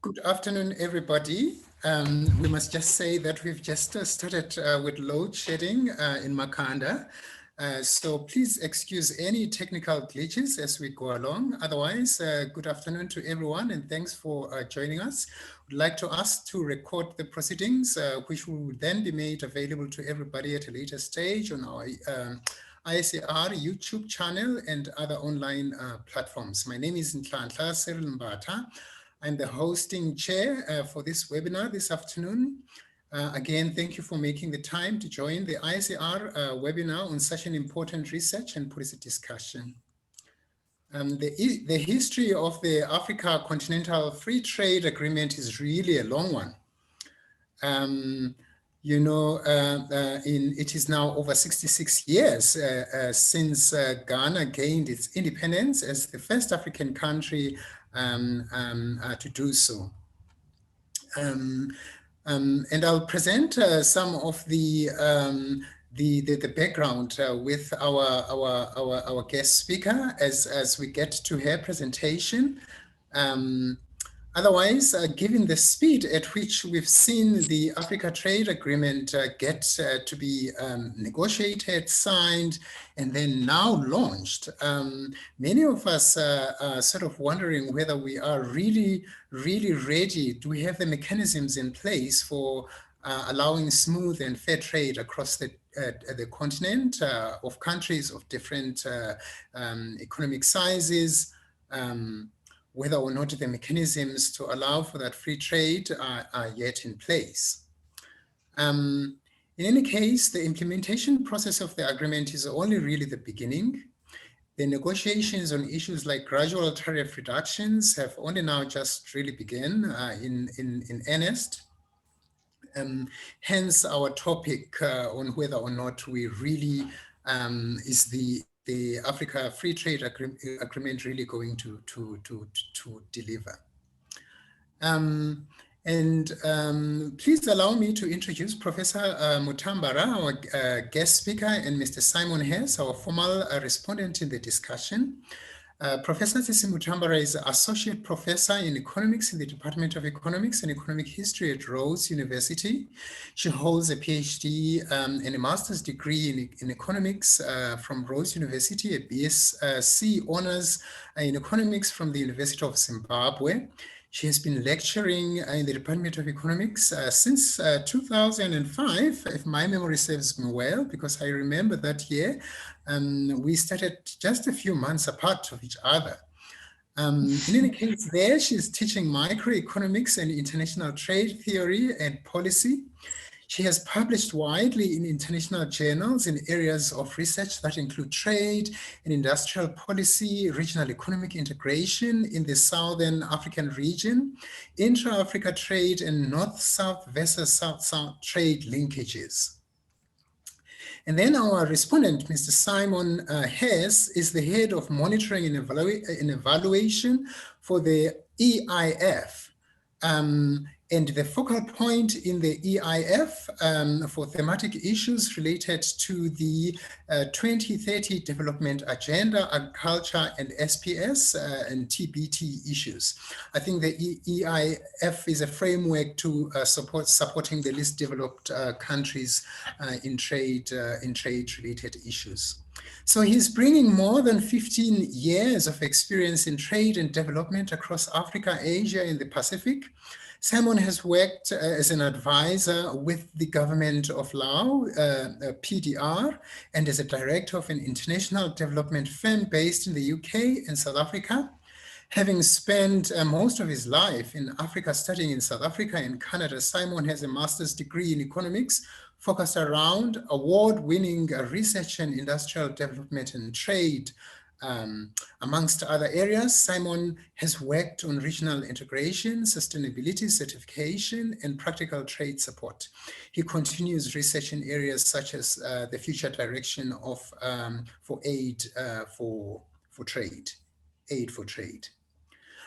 Good afternoon, everybody. We must just say that we've just started with load shedding in Makanda. So please excuse any technical glitches as we go along. Otherwise, good afternoon to everyone and thanks for joining us. We'd like to ask to record the proceedings, which will then be made available to everybody at a later stage on our ISAR YouTube channel and other online platforms. My name is Nhlanhla Cyril Mbata. I'm the hosting chair for this webinar this afternoon. Again, thank you for making the time to join the ISAR webinar on such an important research and policy discussion. The history of the African Continental Free Trade Agreement is really a long one. It is now over 66 years since Ghana gained its independence as the first African country to do so. And I'll present some of the background with our guest speaker as we get to her presentation. Otherwise, given the speed at which we've seen the Africa Trade Agreement get to be negotiated, signed, and then now launched, many of us are sort of wondering whether we are really ready. Do we have the mechanisms in place for allowing smooth and fair trade across the continent of countries of different economic sizes? Whether or not the mechanisms to allow for that free trade are yet in place. In any case, the implementation process of the agreement is only really the beginning. The negotiations on issues like gradual tariff reductions have only now just really begun in earnest. Hence our topic on whether or not we really is the Africa Free Trade Agreement really going to deliver. Please allow me to introduce Professor Mutambara, our guest speaker, and Mr. Simon Hess, our formal respondent in the discussion. Professor Tsitsi Mutambara is Associate Professor in Economics in the Department of Economics and Economic History at Rhodes University. She holds a PhD and a master's degree in economics from Rhodes University, a BSc honors in economics from the University of Zimbabwe. She has been lecturing in the Department of Economics since 2005, if my memory serves me well, because I remember that year we started just a few months apart of each other. In any case, there she's teaching microeconomics and international trade theory and policy. She has published widely in international journals in areas of research that include trade and industrial policy, regional economic integration in the Southern African region, intra-Africa trade, and North-South versus South-South trade linkages. And then our respondent, Mr. Simon Hess, is the head of monitoring and evaluation for the EIF. And the focal point in the EIF for thematic issues related to the 2030 Development Agenda, Agriculture and SPS and TBT issues. I think the EIF is a framework to supporting the least developed countries in trade-related issues. So he's bringing more than 15 years of experience in trade and development across Africa, Asia, and the Pacific. Simon has worked as an advisor with the government of Laos, PDR, and as a director of an international development firm based in the UK and South Africa. Having spent most of his life in Africa studying in South Africa and Canada, Simon has a master's degree in economics focused around award-winning research and industrial development and trade. Amongst other areas, Simon has worked on regional integration, sustainability certification, and practical trade support. He continues research in areas such as the future direction of for aid for trade.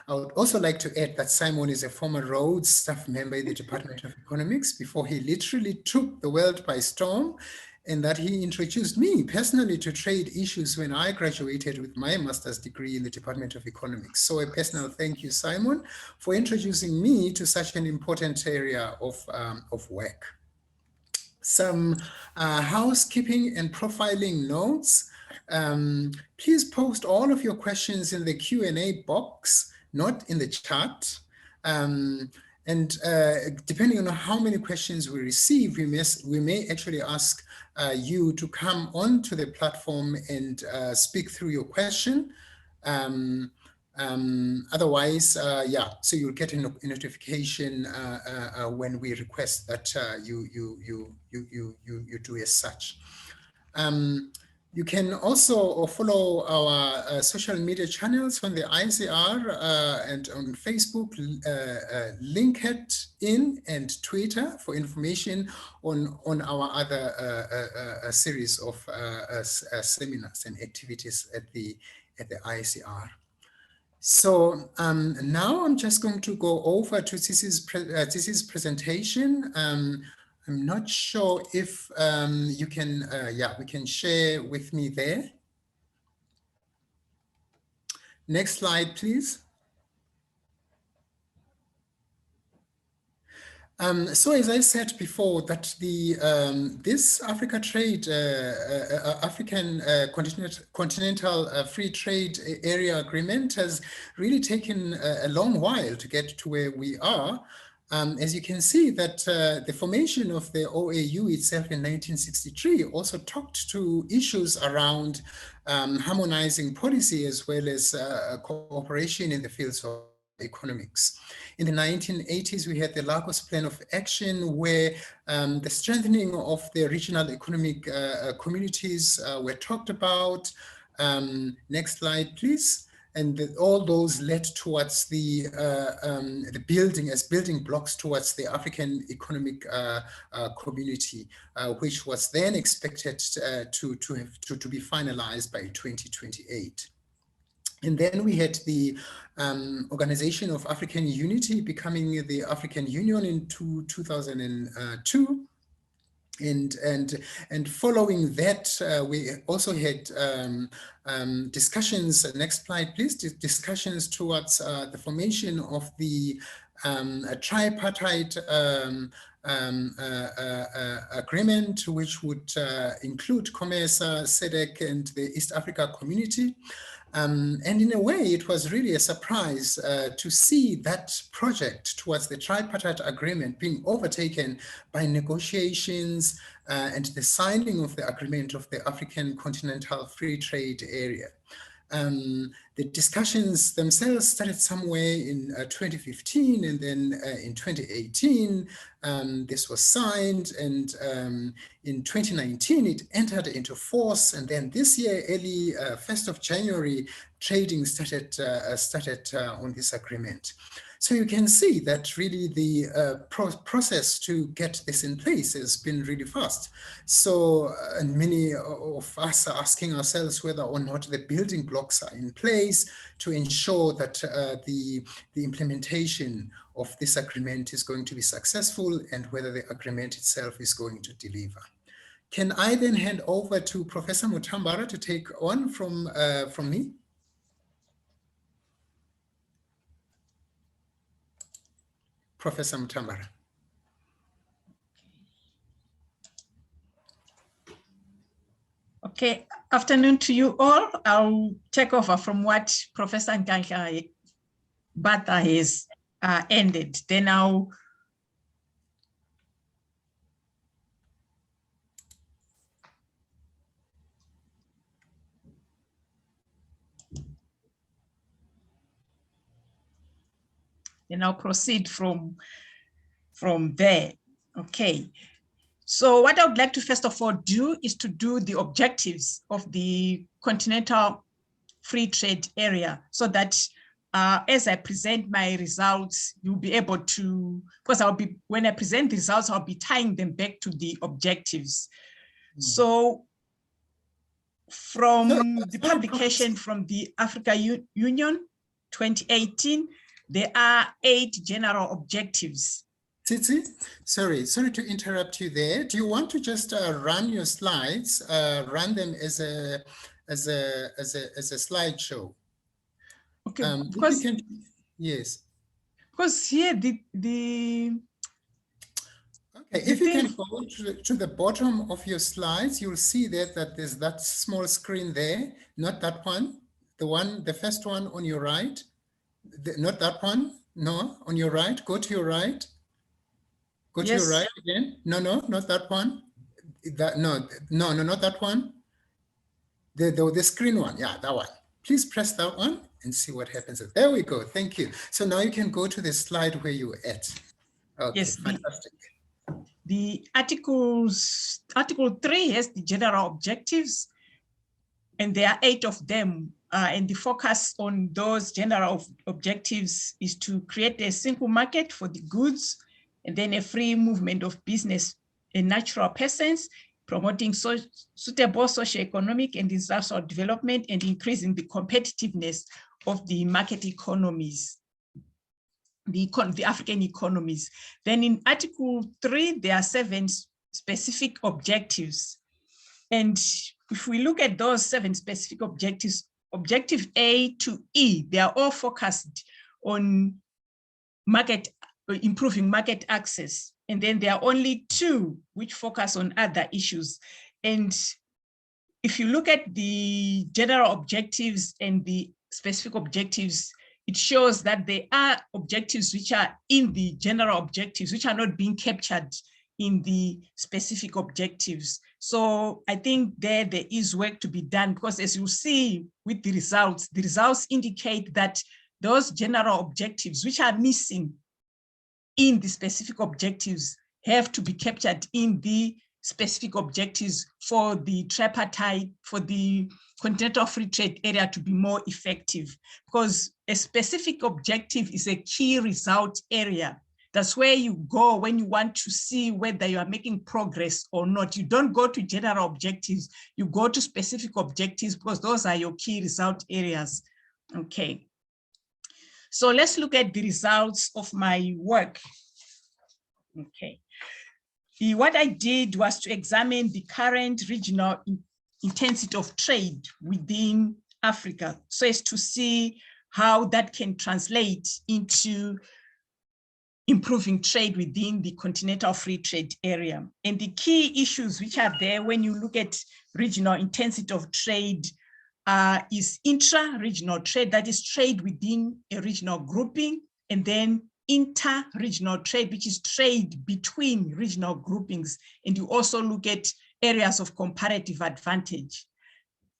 I would also like to add that Simon is a former Rhodes staff member in the Department of Economics before he literally took the world by storm and that he introduced me personally to trade issues when I graduated with my master's degree in the Department of Economics. So a personal thank you, Simon, for introducing me to such an important area of work. Some housekeeping and profiling notes. Please post all of your questions in the Q&A box, not in the chat. And depending on how many questions we receive, we may actually ask you to come onto the platform and speak through your question. Otherwise, yeah, so you'll get a notification when we request that you do as such. You can also follow our social media channels on the ICR and on Facebook, LinkedIn and Twitter for information on our other series of seminars and activities at the ICR. So now I'm just going to go over to Tsitsi's presentation. I'm not sure if you can, yeah, we can share with me there. Next slide, please. So as I said before, that this Africa trade, African Continental Free Trade Area Agreement has really taken a long while to get to where we are. As you can see that the formation of the OAU itself in 1963 also talked to issues around harmonizing policy as well as cooperation in the fields of economics. In the 1980s, we had the Lagos Plan of Action, where the strengthening of the regional economic communities were talked about. Next slide, please. And all those led towards the building as building blocks towards the African economic community, which was then expected to be finalized by 2028. And then we had the Organization of African Unity becoming the African Union in 2002. And following that, we also had discussions, next slide please, discussions towards the formation of the tripartite agreement, which would include COMESA, SADC, and the East Africa Community. And in a way, it was really a surprise to see that project towards the tripartite agreement being overtaken by negotiations and the signing of the agreement of the African Continental Free Trade Area. The discussions themselves started somewhere in 2015, and then in 2018, this was signed, and in 2019, it entered into force, and then this year, early 1st of January, trading started on this agreement. So you can see that really the process to get this in place has been really fast. So and many of us are asking ourselves whether or not the building blocks are in place to ensure that the implementation of this agreement is going to be successful and whether the agreement itself is going to deliver. Can I then hand over to Professor Mutambara to take on from me? Professor Mutambara. Okay, afternoon to you all. I'll take over from what Professor Nkanka Bata has ended. Then I'll proceed from there. Okay. So what I would like to first of all do is to do the objectives of the Continental Free Trade Area, so that as I present my results, you'll be able to, because when I present the results, I'll be tying them back to the objectives. So from the publication from the Africa Union 2018, there are 8 general objectives. Tsitsi, sorry to interrupt you there. Do you want to just run your slides, run them as a slideshow? Okay, If you because can, yes. Because here Okay, if you can go to the bottom of your slides, you'll see that there's that small screen there, not that one, the first one on your right, not that one, no, on your right, go to your right. Go to your right again. No, not that one. No, not that one. The screen one, yeah, that one. Please press that one and see what happens. There we go, thank you. So now you can go to the slide where you're at. Okay, yes, fantastic. The Article 3 has the general objectives, and there are 8 of them. And the focus on those general objectives is to create a single market for the goods, and then a free movement of business and natural persons, promoting suitable socio-economic and industrial development, and increasing the competitiveness of the market economies, the African economies. Then in Article 3, there are 7 specific objectives. And if we look at those 7 specific objectives, Objective A to E, they are all focused on improving market access. And then there are only 2 which focus on other issues. And if you look at the general objectives and the specific objectives, it shows that there are objectives which are in the general objectives, which are not being captured in the specific objectives. So I think there is work to be done, because as you see with the results indicate that those general objectives which are missing in the specific objectives have to be captured in the specific objectives for the tripartite, for the Continental Free Trade Area to be more effective, because a specific objective is a key result area. That's where you go when you want to see whether you are making progress or not. You don't go to general objectives, you go to specific objectives, because those are your key result areas. Okay. So let's look at the results of my work. Okay. What I did was to examine the current regional intensity of trade within Africa, so as to see how that can translate into improving trade within the Continental Free Trade Area. And the key issues which are there when you look at regional intensity of trade is intra-regional trade, that is trade within a regional grouping, and then inter-regional trade, which is trade between regional groupings. And you also look at areas of comparative advantage.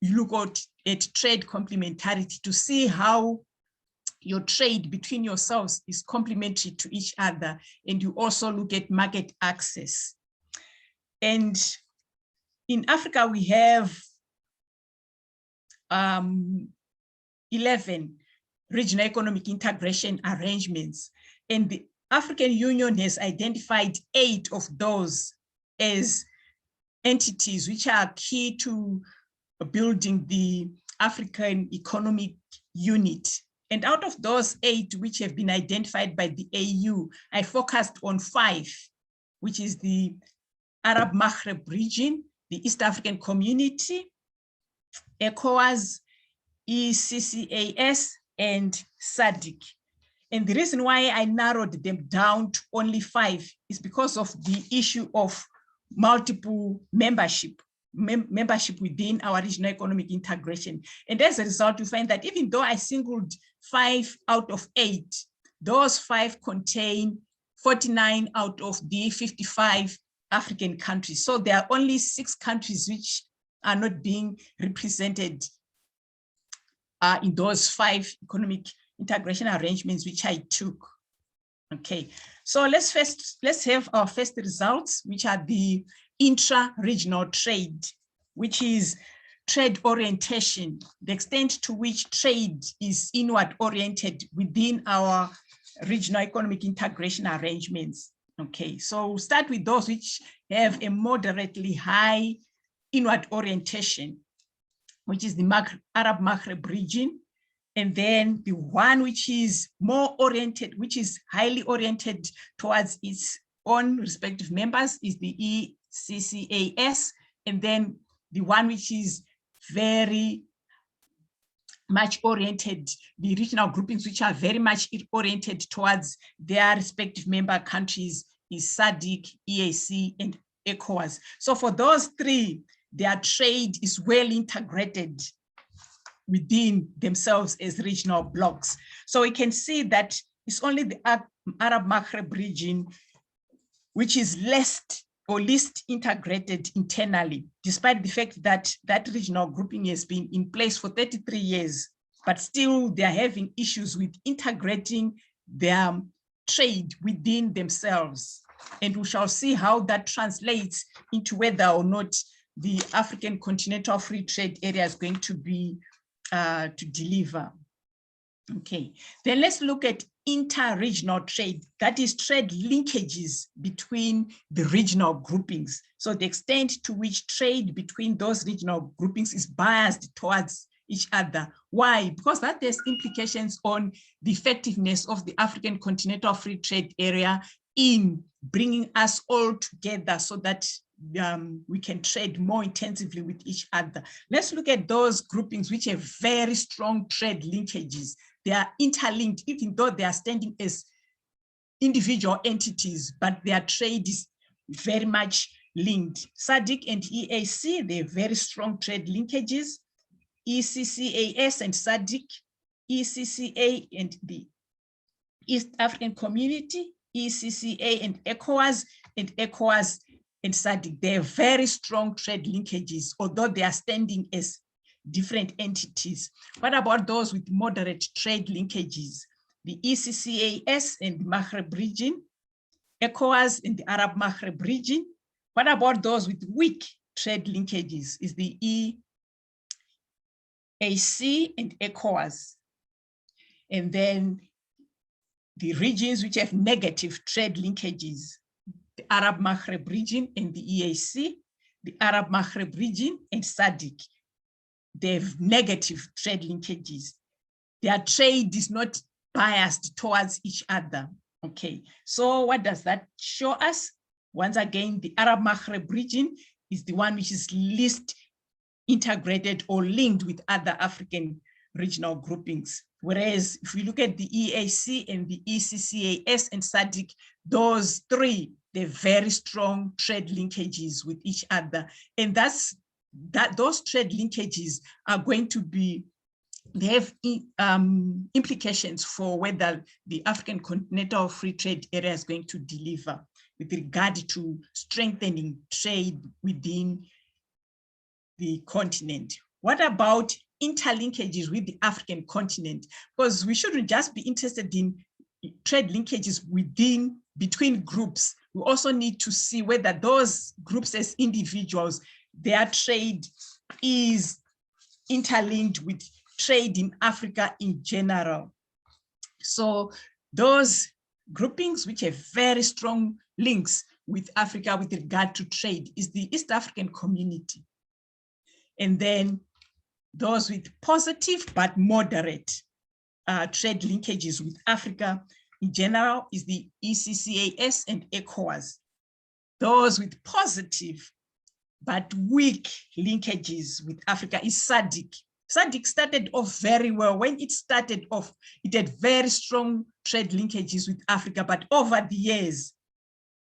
You look at trade complementarity to see how your trade between yourselves is complementary to each other. And you also look at market access. And in Africa, we have 11 regional economic integration arrangements. And the African Union has identified 8 of those as entities which are key to building the African Economic Unit. And out of those 8 which have been identified by the AU, I focused on 5, which is the Arab Maghreb region, the East African Community, ECOWAS, ECCAS, and SADC. And the reason why I narrowed them down to only 5 is because of the issue of multiple membership within our regional economic integration. And as a result, you find that even though I singled 5 out of 8, those 5 contain 49 out of the 55 African countries. So there are only 6 countries which are not being represented in those 5 economic integration arrangements which I took. Okay, so let's have our first results, which are the intra-regional trade, which is trade orientation, the extent to which trade is inward oriented within our regional economic integration arrangements. Okay, so we'll start with those which have a moderately high inward orientation, which is the Arab Maghreb region, And then the one which is more oriented, which is highly oriented towards its own respective members, is the ECCAS. And then the one which is very much oriented, the regional groupings which are very much oriented towards their respective member countries, is SADC, EAC, and ECOWAS. So for those three, their trade is well integrated within themselves as regional blocs. So we can see that it's only the Arab Maghreb region which is least integrated internally, despite the fact that that regional grouping has been in place for 33 years, but still they're having issues with integrating their trade within themselves. And we shall see how that translates into whether or not the African Continental Free Trade Area is going to be to deliver. Okay, then let's look at inter-regional trade, that is trade linkages between the regional groupings. So the extent to which trade between those regional groupings is biased towards each other. Why? Because that has implications on the effectiveness of the African Continental Free Trade Area in bringing us all together so that we can trade more intensively with each other. Let's look at those groupings which have very strong trade linkages. They are interlinked, even though they are standing as individual entities, but their trade is very much linked. SADC and EAC, they have very strong trade linkages. ECCAS and SADC, ECCA and the East African Community, ECCA and ECOWAS and SADC. They have very strong trade linkages, although they are standing as different entities. What about those with moderate trade linkages? The ECCAS and the Maghreb region, ECOWAS and the Arab Maghreb region. What about those with weak trade linkages? Is the EAC and ECOWAS. And then the regions which have negative trade linkages, the Arab Maghreb region and the EAC, the Arab Maghreb region and SADC. They have negative trade linkages. Their trade is not biased towards each other. Okay, so what does that show us? Once again, the Arab Maghreb region is the one which is least integrated or linked with other African regional groupings. Whereas if we look at the EAC and the ECCAS and SADC, those three, they're very strong trade linkages with each other. And those trade linkages are going to be, they have implications for whether the African Continental Free Trade Area is going to deliver with regard to strengthening trade within the continent. What about interlinkages with the African continent? Because we shouldn't just be interested in trade linkages between groups. We also need to see whether those groups as individuals, their trade is interlinked with trade in Africa in general. So those groupings which have very strong links with Africa with regard to trade is the East African Community. And then those with positive but moderate trade linkages with Africa in general is the ECCAS and ECOWAS. Those with positive but weak linkages with Africa is SADC. SADC started off very well. When it started off, it had very strong trade linkages with Africa, but over the years,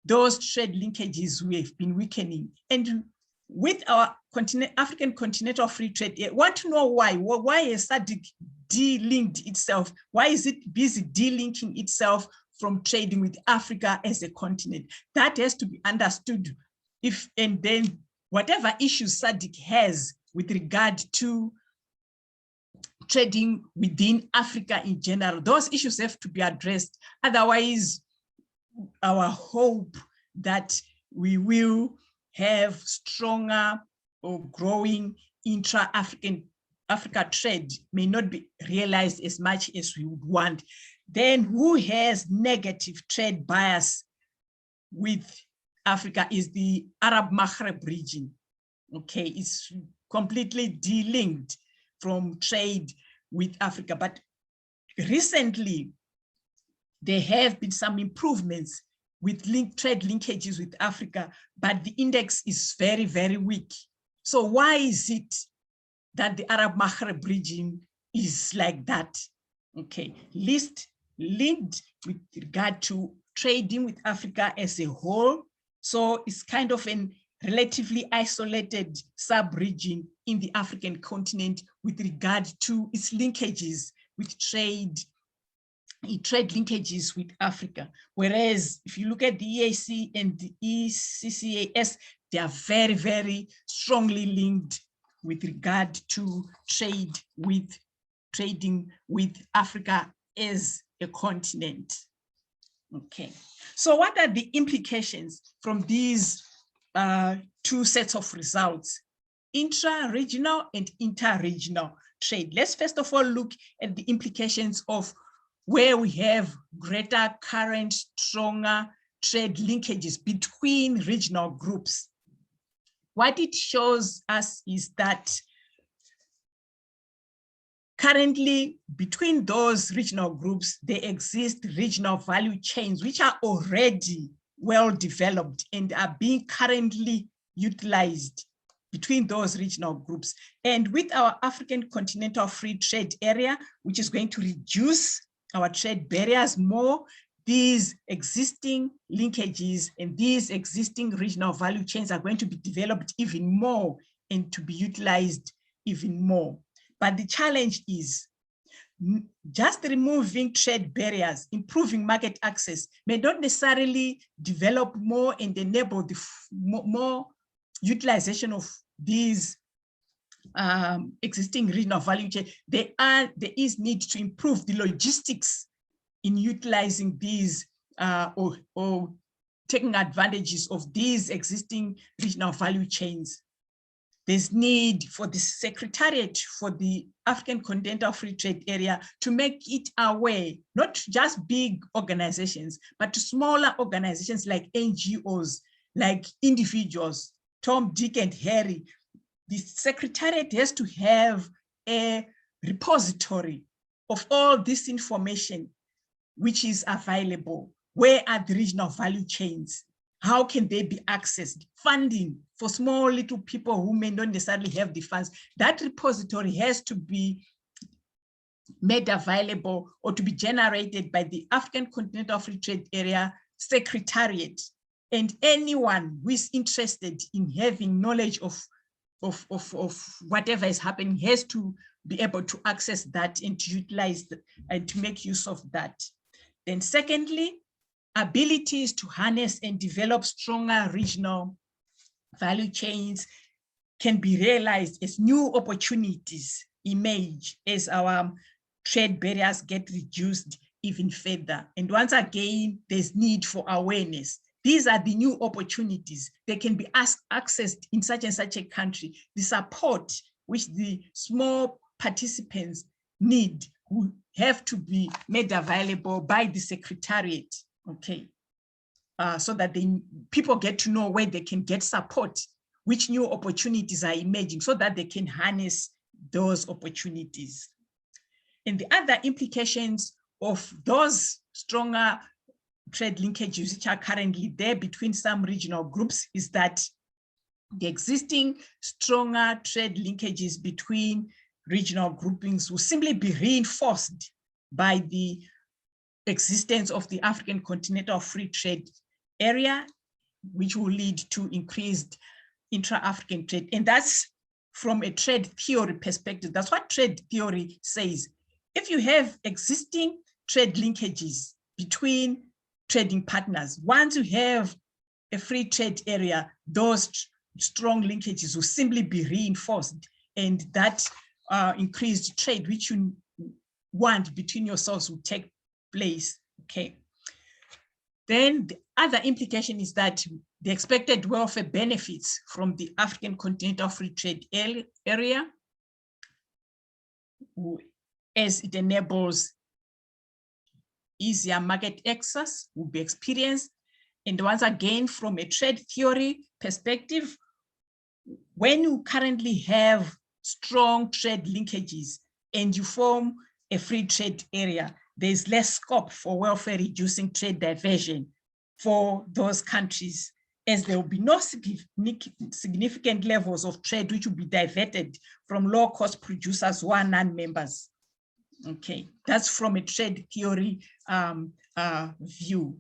those trade linkages have been weakening. And with our African Continental Free Trade, I want to know why. Why has SADC de-linked itself? Why is it busy de-linking itself from trading with Africa as a continent? That has to be understood. And then whatever issues SADC has with regard to trading within Africa in general, those issues have to be addressed. Otherwise, our hope that we will have stronger or growing intra-Africa trade may not be realized as much as we would want. Then who has negative trade bias with Africa is the Arab Maghreb region. Okay, it's completely de-linked from trade with Africa. But recently, there have been some improvements with trade linkages with Africa, but the index is very, very weak. So why is it that the Arab Maghreb region is like that? Okay, least linked with regard to trading with Africa as a whole. So it's kind of a relatively isolated sub-region in the African continent with regard to its linkages with trade linkages with Africa. Whereas if you look at the EAC and the ECCAS, they are very, very strongly linked with regard to trading with Africa as a continent. Okay, so what are the implications from these two sets of results, intra-regional and inter-regional trade? Let's first of all look at the implications of where we have greater current, stronger trade linkages between regional groups. What it shows us is that currently, between those regional groups, there exist regional value chains which are already well developed and are being currently utilized between those regional groups. And with our African Continental Free Trade Area, which is going to reduce our trade barriers more, these existing linkages and these existing regional value chains are going to be developed even more and to be utilized even more. But the challenge is just removing trade barriers, improving market access may not necessarily develop more and enable the more utilization of these existing regional value chain. There is need to improve the logistics in utilizing these or taking advantages of these existing regional value chains. There's need for the Secretariat for the African Continental Free Trade Area to make it aware, not just big organizations, but to smaller organizations like NGOs, like individuals, Tom, Dick, and Harry. The Secretariat has to have a repository of all this information which is available. Where are the regional value chains? How can they be accessed? Funding for small little people who may not necessarily have the funds. That repository has to be made available or to be generated by the African Continental Free Trade Area Secretariat. And anyone who is interested in having knowledge of whatever is happening has to be able to access that and to utilize and to make use of that. Then secondly, abilities to harness and develop stronger regional value chains can be realized as new opportunities emerge as our trade barriers get reduced even further. And once again, there's need for awareness. These are the new opportunities. They can be accessed in such and such a country. The support which the small participants need will have to be made available by the Secretariat, okay? So that people get to know where they can get support, which new opportunities are emerging so that they can harness those opportunities. And the other implications of those stronger trade linkages which are currently there between some regional groups is that the existing stronger trade linkages between regional groupings will simply be reinforced by the existence of the African Continental Free Trade Area, which will lead to increased intra-African trade. And that's from a trade theory perspective. That's what trade theory says. If you have existing trade linkages between trading partners, once you have a free trade area, those strong linkages will simply be reinforced, and that increased trade which you want between yourselves will take place, okay? Then the other implication is that the expected welfare benefits from the African Continental Free Trade Area, as it enables easier market access, will be experienced. And once again, from a trade theory perspective, when you currently have strong trade linkages, and you form a free trade area, there's less scope for welfare reducing trade diversion for those countries, as there will be no significant levels of trade which will be diverted from low-cost producers who are non-members. Okay, that's from a trade theory view.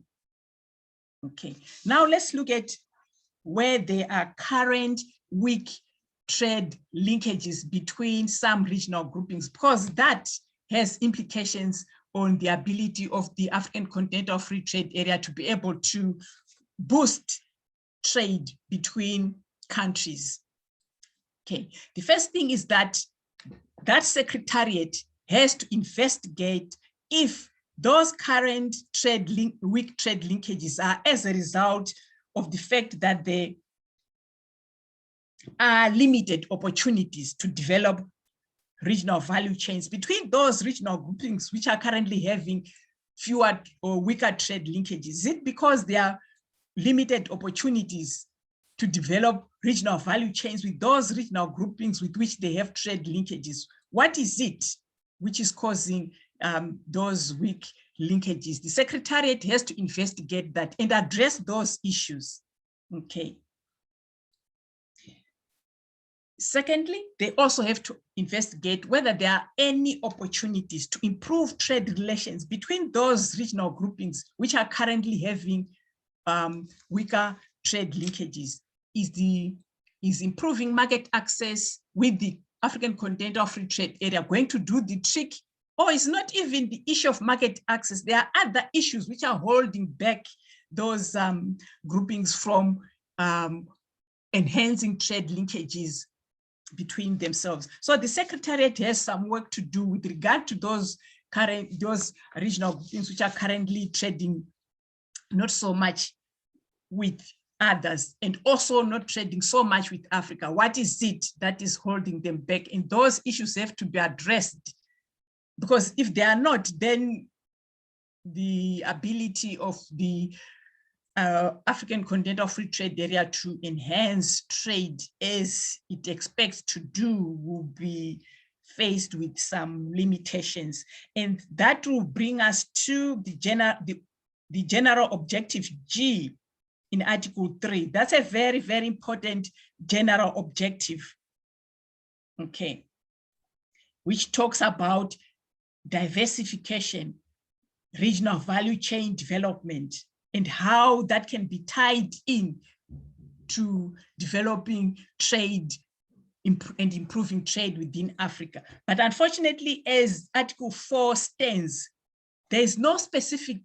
Okay, now let's look at where there are current weak trade linkages between some regional groupings, because that has implications on the ability of the African Continental Free Trade Area to be able to boost trade between countries. Okay, the first thing is that that secretariat has to investigate if those current weak trade linkages are as a result of the fact that there are limited opportunities to develop regional value chains between those regional groupings which are currently having fewer or weaker trade linkages. Is it because there are limited opportunities to develop regional value chains with those regional groupings with which they have trade linkages? What is it which is causing those weak linkages? The Secretariat has to investigate that and address those issues. Okay. Secondly, they also have to investigate whether there are any opportunities to improve trade relations between those regional groupings which are currently having weaker trade linkages. Is improving market access with the African Continental Free Trade Area going to do the trick? Or is not even the issue of market access? There are other issues which are holding back those groupings from enhancing trade linkages between themselves. So the Secretariat has some work to do with regard to those regional groupings which are currently trading not so much with others and also not trading so much with Africa. What is it that is holding them back? And those issues have to be addressed, because if they are not, then the ability of the African Continental Free Trade Area to enhance trade as it expects to do will be faced with some limitations. And that will bring us to the general objective G in Article 3. That's a very, very important general objective, okay, which talks about diversification, regional value chain development, and how that can be tied in to developing trade and improving trade within Africa. But unfortunately, as Article 4 stands, there is no specific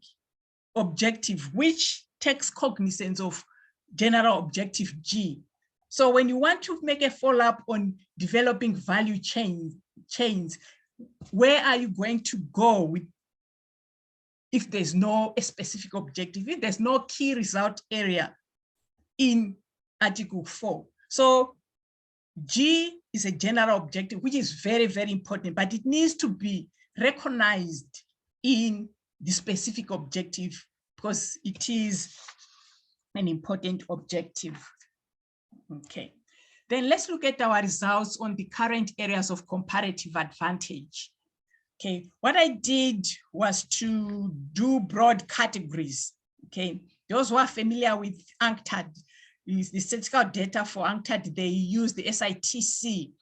objective which takes cognizance of general objective G. So when you want to make a follow-up on developing value chains, where are you going to go with if there's no specific objective, if there's no key result area in Article 4? So G is a general objective, which is very, very important, but it needs to be recognized in the specific objective because it is an important objective. Okay, then let's look at our results on the current areas of comparative advantage. Okay, what I did was to do broad categories. Okay, those who are familiar with UNCTAD, is the statistical data for UNCTAD, they use the SITC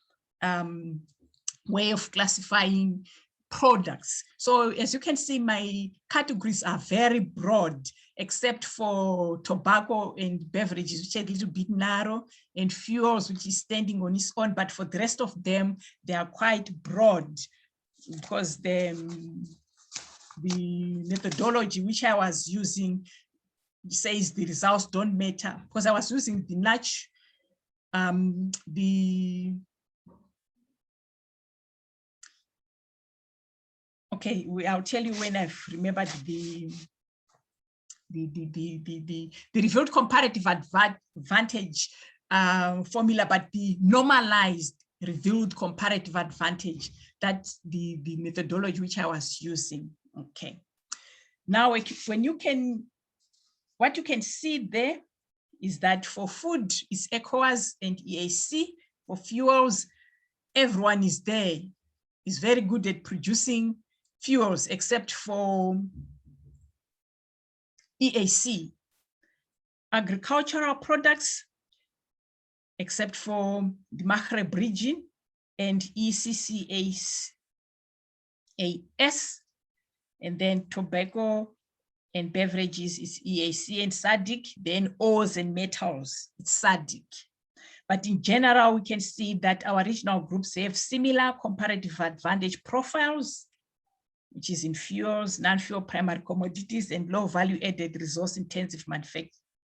way of classifying products. So as you can see, my categories are very broad, except for tobacco and beverages, which are a little bit narrow, and fuels, which is standing on its own. But for the rest of them, they are quite broad, because the methodology which I was using says the results don't matter, because I was using the okay, I'll tell you when I've remembered the revealed comparative advantage formula, but the normalized revealed comparative advantage, that's the methodology which I was using. Okay. Now, what you can see there is that for food is ECOWAS and EAC. For fuels, everyone is there. is very good at producing fuels, except for EAC. Agricultural products, except for the Maghreb region and ECCAS, and then tobacco and beverages is EAC and SADC, then ores and metals, it's SADC. But in general, we can see that our regional groups have similar comparative advantage profiles, which is in fuels, non-fuel primary commodities, and low value added resource intensive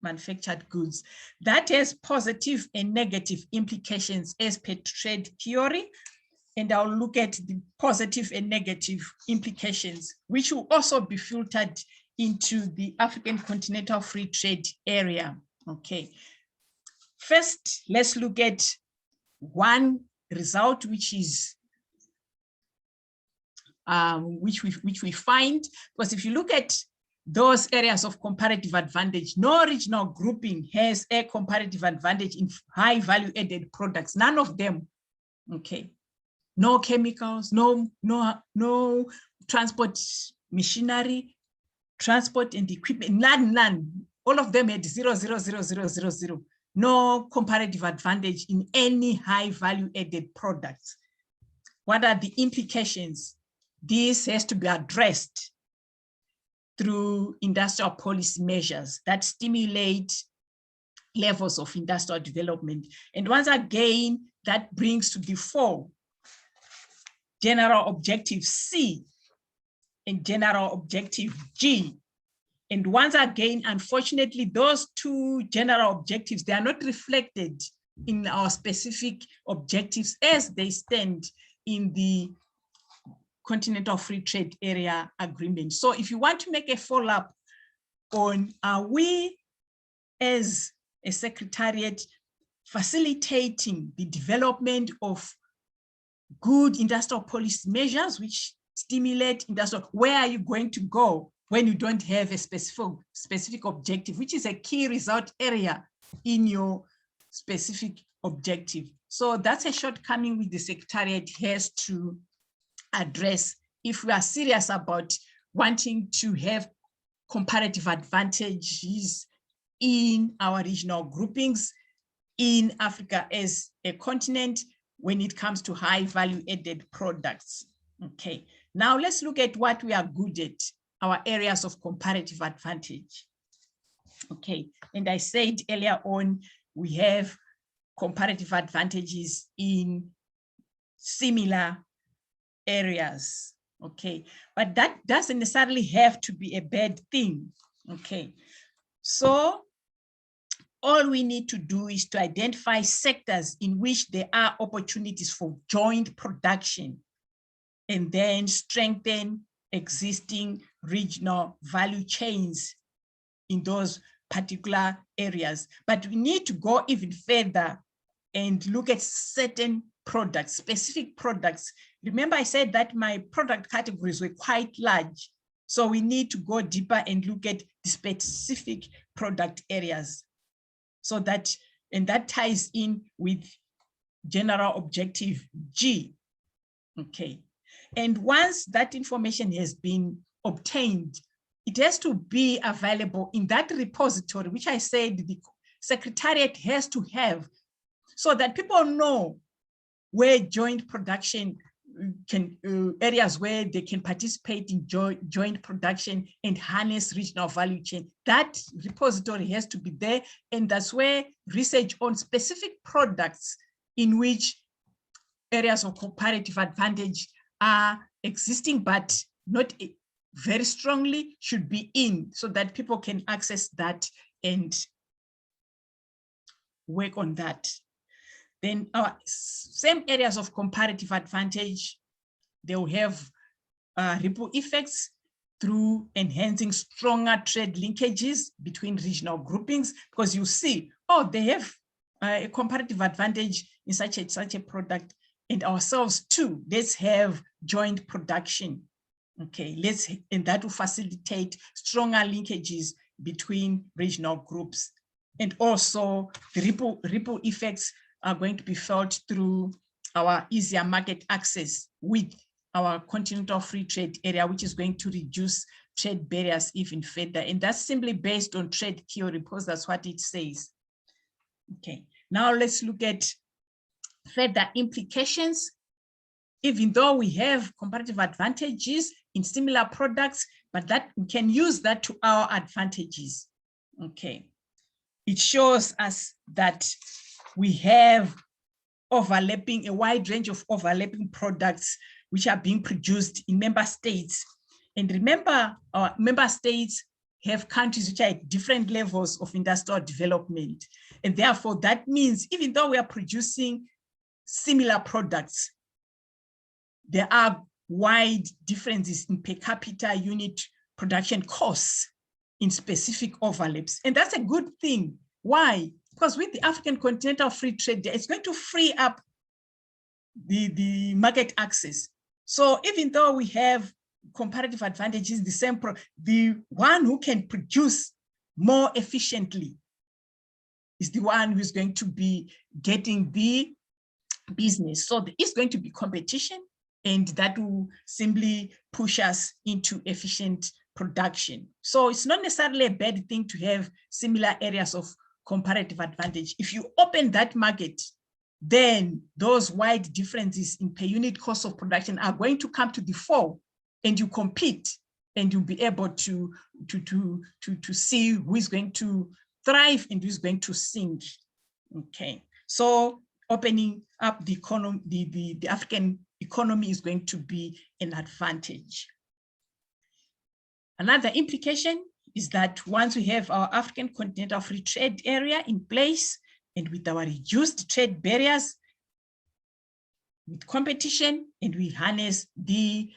manufactured goods. That has positive and negative implications as per trade theory. And I'll look at the positive and negative implications, which will also be filtered into the African Continental Free Trade Area. Okay. First, let's look at one result, which is which we find, because if you look at those areas of comparative advantage, no regional grouping has a comparative advantage in high value added products, none of them. Okay. No chemicals, no transport machinery, transport and equipment, none. All of them had 0, 0, 0, 0, 0, 0. No comparative advantage in any high value added products. What are the implications? This has to be addressed through industrial policy measures that stimulate levels of industrial development. And once again, that brings to the fore general objective C and general objective G. And once again, unfortunately, those two general objectives, they are not reflected in our specific objectives as they stand in the Continental Free Trade Area Agreement. So if you want to make a follow-up on, are we as a secretariat facilitating the development of good industrial policy measures which stimulate industrial, where are you going to go when you don't have a specific objective, which is a key result area in your specific objective? So that's a shortcoming which the secretariat has to address if we are serious about wanting to have comparative advantages in our regional groupings in Africa as a continent when it comes to high value added products. Okay, now let's look at what we are good at, our areas of comparative advantage. Okay, and I said earlier on, we have comparative advantages in similar areas. Okay, but that doesn't necessarily have to be a bad thing. Okay, so all we need to do is to identify sectors in which there are opportunities for joint production and then strengthen existing regional value chains in those particular areas. But we need to go even further and look at certain products, specific products. Remember, I said that my product categories were quite large. So we need to go deeper and look at the specific product areas. So that, and that ties in with general objective G. Okay. And once that information has been obtained, it has to be available in that repository, which I said the secretariat has to have, so that people know where joint production can, areas where they can participate in joint production and harness regional value chain. That repository has to be there. And that's where research on specific products in which areas of comparative advantage are existing, but not very strongly, should be in, so that people can access that and work on that. Then our same areas of comparative advantage, they will have ripple effects through enhancing stronger trade linkages between regional groupings, because you see, oh, they have a comparative advantage in such a product, and ourselves too, let's have joint production. Okay, and that will facilitate stronger linkages between regional groups. And also the ripple effects are going to be felt through our easier market access with our continental free trade area, which is going to reduce trade barriers even further. And that's simply based on trade theory, because that's what it says. Okay, now let's look at further implications. Even though we have comparative advantages in similar products, but that we can use that to our advantages. Okay, it shows us that we have a wide range of overlapping products which are being produced in member states. And remember, our member states have countries which are at different levels of industrial development. And therefore, that means even though we are producing similar products, there are wide differences in per capita unit production costs in specific overlaps. And that's a good thing. Why? Because with the African Continental Free Trade, it's going to free up the market access. So even though we have comparative advantages, the one who can produce more efficiently is the one who's going to be getting the business. So there is going to be competition, and that will simply push us into efficient production. So it's not necessarily a bad thing to have similar areas of comparative advantage. If you open that market, then those wide differences in per unit cost of production are going to come to the fore, and you compete, and you'll be able to see who is going to thrive and who is going to sink. Okay, so opening up the economy, the African economy is going to be an advantage. Another implication is that once we have our African Continental Free Trade Area in place, and with our reduced trade barriers, with competition, and we harness the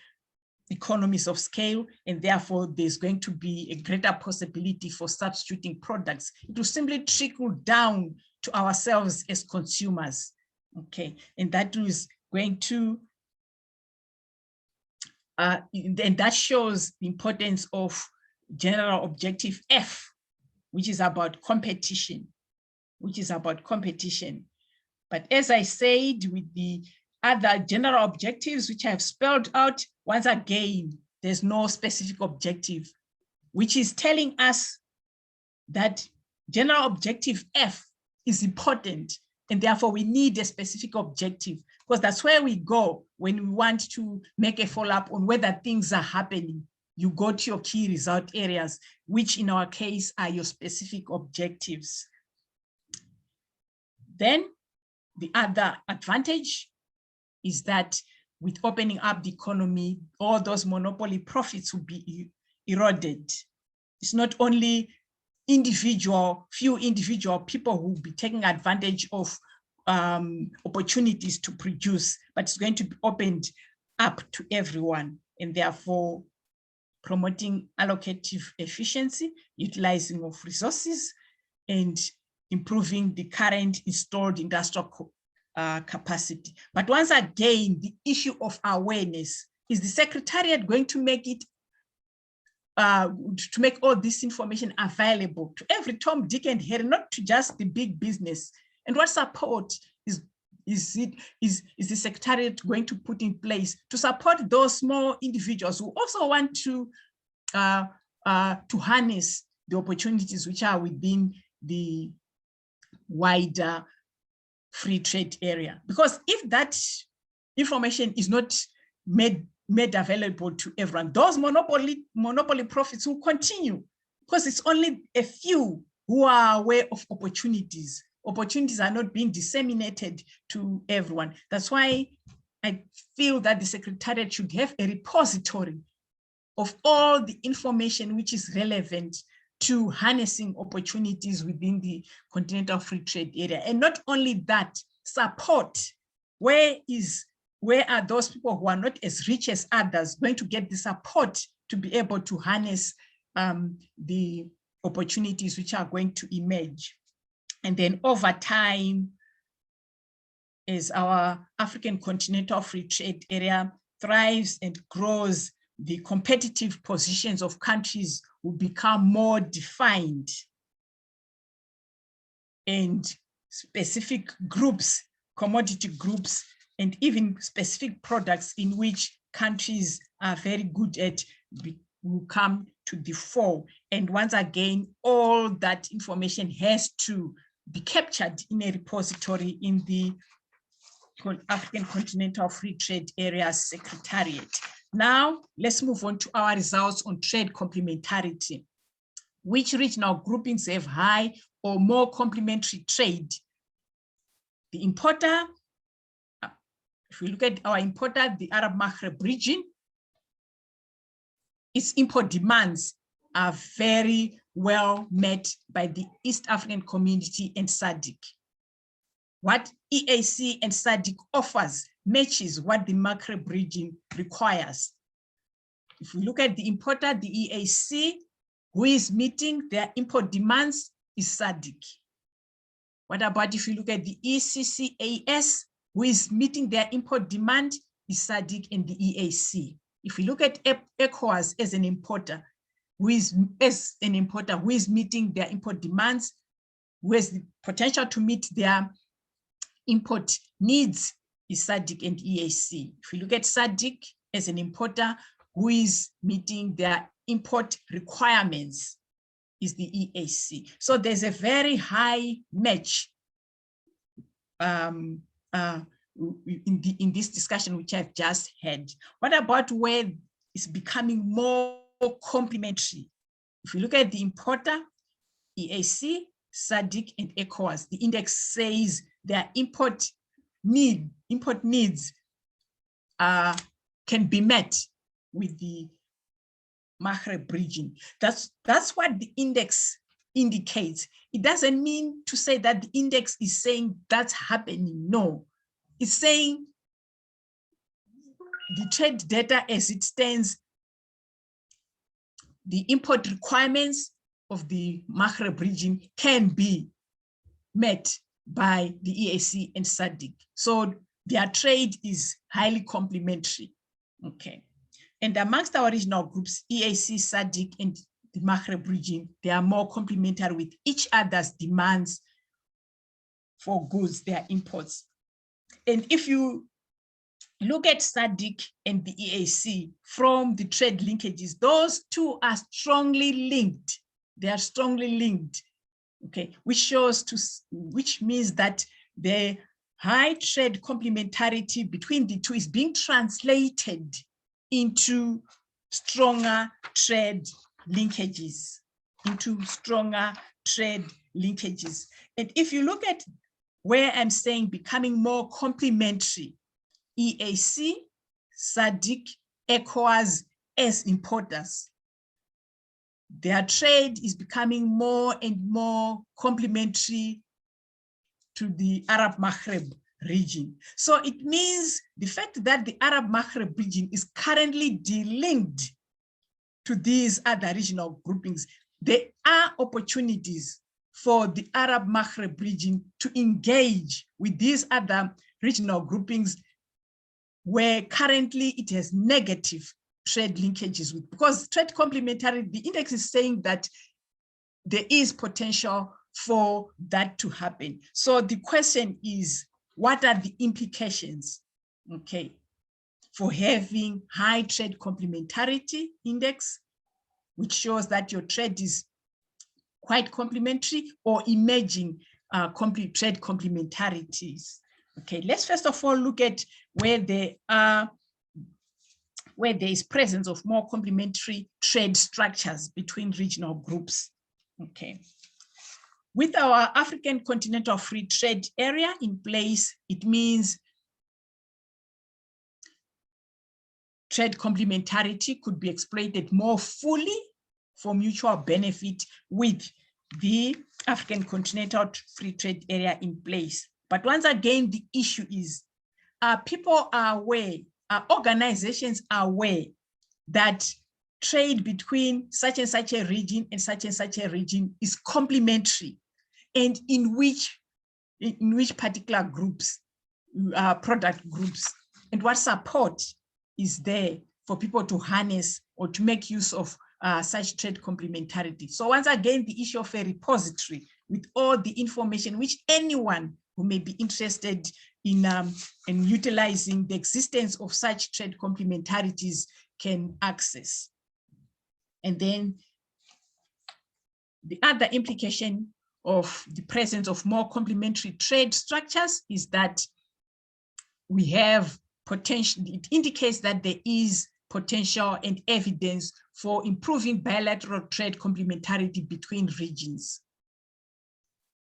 economies of scale, and therefore there's going to be a greater possibility for substituting products. It will simply trickle down to ourselves as consumers. Okay, and that is going to, and that shows the importance of general objective F, which is about competition. But as I said, with the other general objectives, which I have spelled out, once again, there's no specific objective, which is telling us that general objective F is important, and therefore we need a specific objective, because that's where we go when we want to make a follow-up on whether things are happening. You go to your key result areas, which in our case are your specific objectives. Then the other advantage is that with opening up the economy, all those monopoly profits will be eroded. It's not only few individual people who will be taking advantage of opportunities to produce, but it's going to be opened up to everyone, and therefore promoting allocative efficiency, utilizing of resources, and improving the current installed industrial capacity. But once again, the issue of awareness, is the Secretariat going to make it, to make all this information available to every Tom, Dick, and Harry, not to just the big business? And what support is the Secretariat going to put in place to support those small individuals who also want to harness the opportunities which are within the wider free trade area? Because if that information is not made available to everyone, those monopoly profits will continue, because it's only a few who are aware of opportunities. Opportunities are not being disseminated to everyone. That's why I feel that the Secretariat should have a repository of all the information which is relevant to harnessing opportunities within the Continental Free Trade Area. And not only that, support. Where are those people who are not as rich as others going to get the support to be able to harness the opportunities which are going to emerge? And then over time, as our African Continental Free Trade Area thrives and grows, the competitive positions of countries will become more defined, and specific groups, commodity groups, and even specific products in which countries are very good at will come to the fore. And once again, all that information has to be captured in a repository in the African Continental Free Trade Area Secretariat. Now, let's move on to our results on trade complementarity. Which regional groupings have high or more complementary trade? The importer, if we look at our importer, the Arab Maghreb region, its import demands are very well met by the East African community and SADC. What EAC and SADC offers matches what the Maghreb region requires. If we look at the importer, the EAC, who is meeting their import demands is SADC. What about if you look at the ECCAS, who is meeting their import demand is SADC and the EAC. If we look at ECOWAS as an importer, who is meeting their import demands, who has the potential to meet their import needs is SADC and EAC. If we look at SADC as an importer, who is meeting their import requirements is the EAC. So there's a very high match in this discussion which I've just had. What about where it's becoming more complementary? If you look at the importer, EAC, SADC, and ECOWAS, the index says their import needs can be met with the Maghreb region. That's what the index indicates. It doesn't mean to say that the index is saying that's happening. No, it's saying the trade data as it stands, the import requirements of the Maghreb region can be met by the EAC and SADC. So their trade is highly complementary. Okay. And amongst our regional groups, EAC, SADC, and the Maghreb region, they are more complementary with each other's demands for goods, their imports. And if you look at SADC and the EAC from the trade linkages, those two are strongly linked. They are strongly linked, okay, which means that the high trade complementarity between the two is being translated into stronger trade linkages, And if you look at where I'm saying becoming more complementary, EAC, SADC, ECOWAS as importers, their trade is becoming more and more complementary to the Arab Maghreb region. So it means the fact that the Arab Maghreb region is currently delinked to these other regional groupings, there are opportunities for the Arab Maghreb region to engage with these other regional groupings where currently it has negative trade linkages with, because trade complementarity, the index is saying that there is potential for that to happen. So the question is, what are the implications, okay, for having high trade complementarity index, which shows that your trade is quite complementary, or emerging trade complementarities? Okay, let's first of all look at where there is presence of more complementary trade structures between regional groups. Okay. With our African Continental Free Trade Area in place, it means trade complementarity could be exploited more fully for mutual benefit with the African Continental Free Trade Area in place. But once again, the issue is, people are aware, organizations are aware that trade between such and such a region and such a region is complementary, and in which particular groups, product groups, and what support is there for people to harness or to make use of such trade complementarity. So once again, the issue of a repository with all the information which anyone who may be interested in utilizing the existence of such trade complementarities can access. And then the other implication of the presence of more complementary trade structures is that we have potential. It indicates that there is potential and evidence for improving bilateral trade complementarity between regions.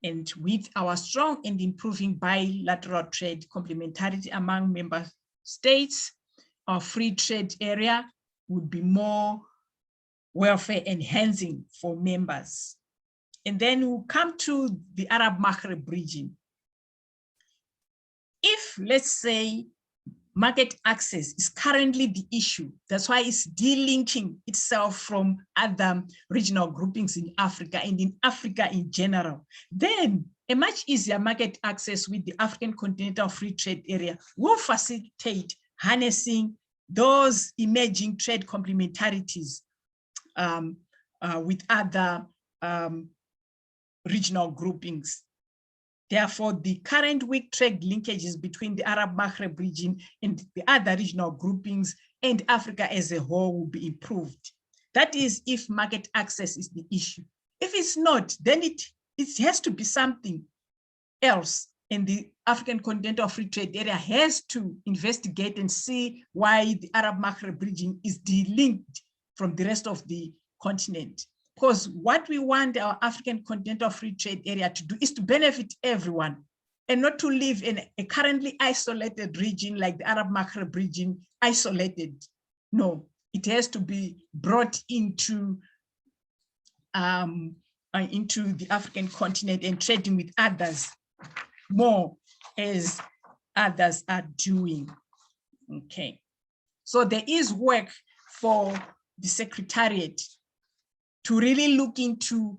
And with our strong and improving bilateral trade complementarity among member states, our free trade area would be more welfare enhancing for members. And then we'll come to the Arab Maghreb region. If, let's say, market access is currently the issue, that's why it's delinking itself from other regional groupings in Africa and in Africa in general, then a much easier market access with the African Continental Free Trade Area will facilitate harnessing those emerging trade complementarities with other regional groupings. Therefore, the current weak trade linkages between the Arab Maghreb region and the other regional groupings and Africa as a whole will be improved. That is, if market access is the issue. If it's not, then it has to be something else. And the African Continental Free Trade Area has to investigate and see why the Arab Maghreb region is delinked from the rest of the continent. Because what we want our African Continental Free Trade Area to do is to benefit everyone and not to live in a currently isolated region like the Arab Maghreb region, isolated. No, it has to be brought into the African continent and trading with others more as others are doing. Okay, so there is work for the Secretariat to really look into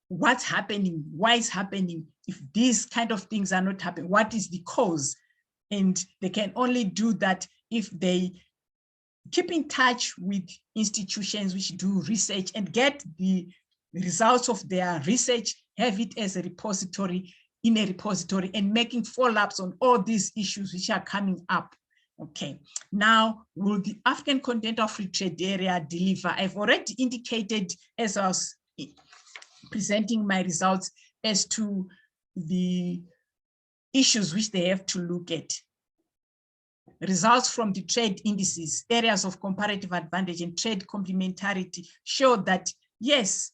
what's happening, why it's happening, if these kind of things are not happening, what is the cause? And they can only do that if they keep in touch with institutions which do research and get the results of their research, have it as a repository, in a repository, and making follow-ups on all these issues which are coming up. Okay, now will the African Continental Free Trade Area deliver? I've already indicated as I was presenting my results as to the issues which they have to look at. Results from the trade indices, areas of comparative advantage and trade complementarity show that yes,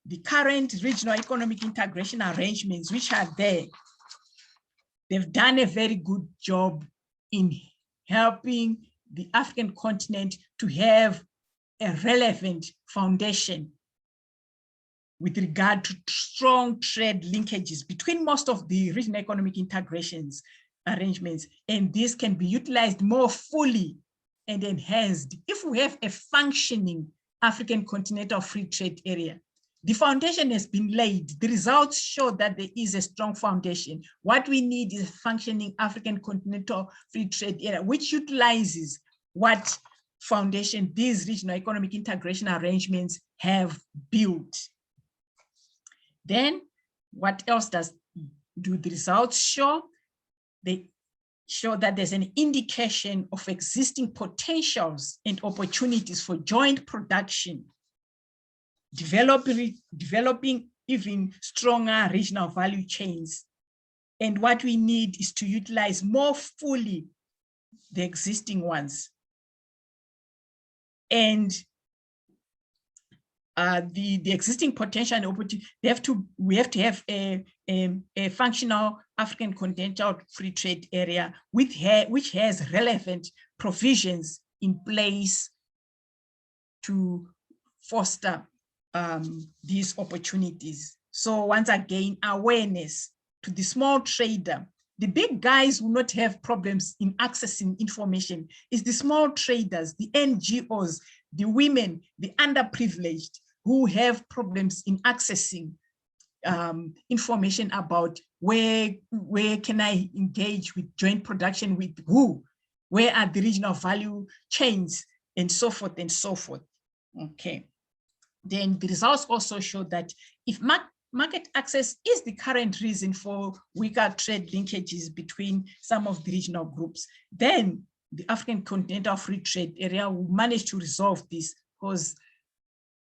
the current regional economic integration arrangements which are there, they've done a very good job in helping the African continent to have a relevant foundation with regard to strong trade linkages between most of the regional economic integrations arrangements. And this can be utilized more fully and enhanced if we have a functioning African Continental Free Trade Area. The foundation has been laid. The results show that there is a strong foundation. What we need is a functioning African Continental Free Trade Area, which utilizes what foundation these regional economic integration arrangements have built. Then what else do the results show? They show that there's an indication of existing potentials and opportunities for joint production, developing even stronger regional value chains. And what we need is to utilize more fully the existing ones. And the existing potential and opportunity, we have to have a functional African Continental Free Trade Area which has relevant provisions in place to foster these opportunities. So once again, awareness to the small trader. The big guys will not have problems in accessing information. It's the small traders, the NGOs, the women, the underprivileged who have problems in accessing information about where can I engage with joint production with who, where are the regional value chains, and so forth and so forth. Okay. Then the results also show that if market access is the current reason for weaker trade linkages between some of the regional groups, then the African Continental Free Trade Area will manage to resolve this, because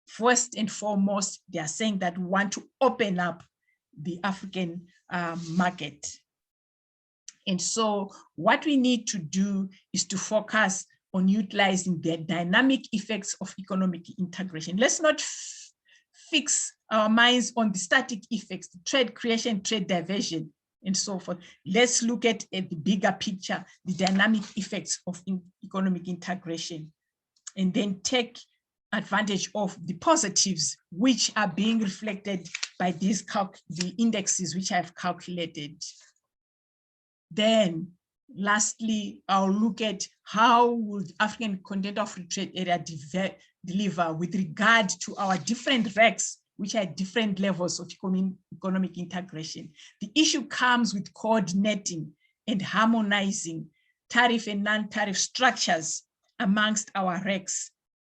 first and foremost, they are saying that we want to open up the African market. And so what we need to do is to focus on utilizing the dynamic effects of economic integration. Let's not fix our minds on the static effects, the trade creation, trade diversion, and so forth. Let's look at the bigger picture, the dynamic effects of economic integration, and then take advantage of the positives which are being reflected by these the indexes which I've calculated. Then lastly, I'll look at how will the African Continental Free Trade Area deliver with regard to our different RECs, which are different levels of economic integration. The issue comes with coordinating and harmonizing tariff and non-tariff structures amongst our RECs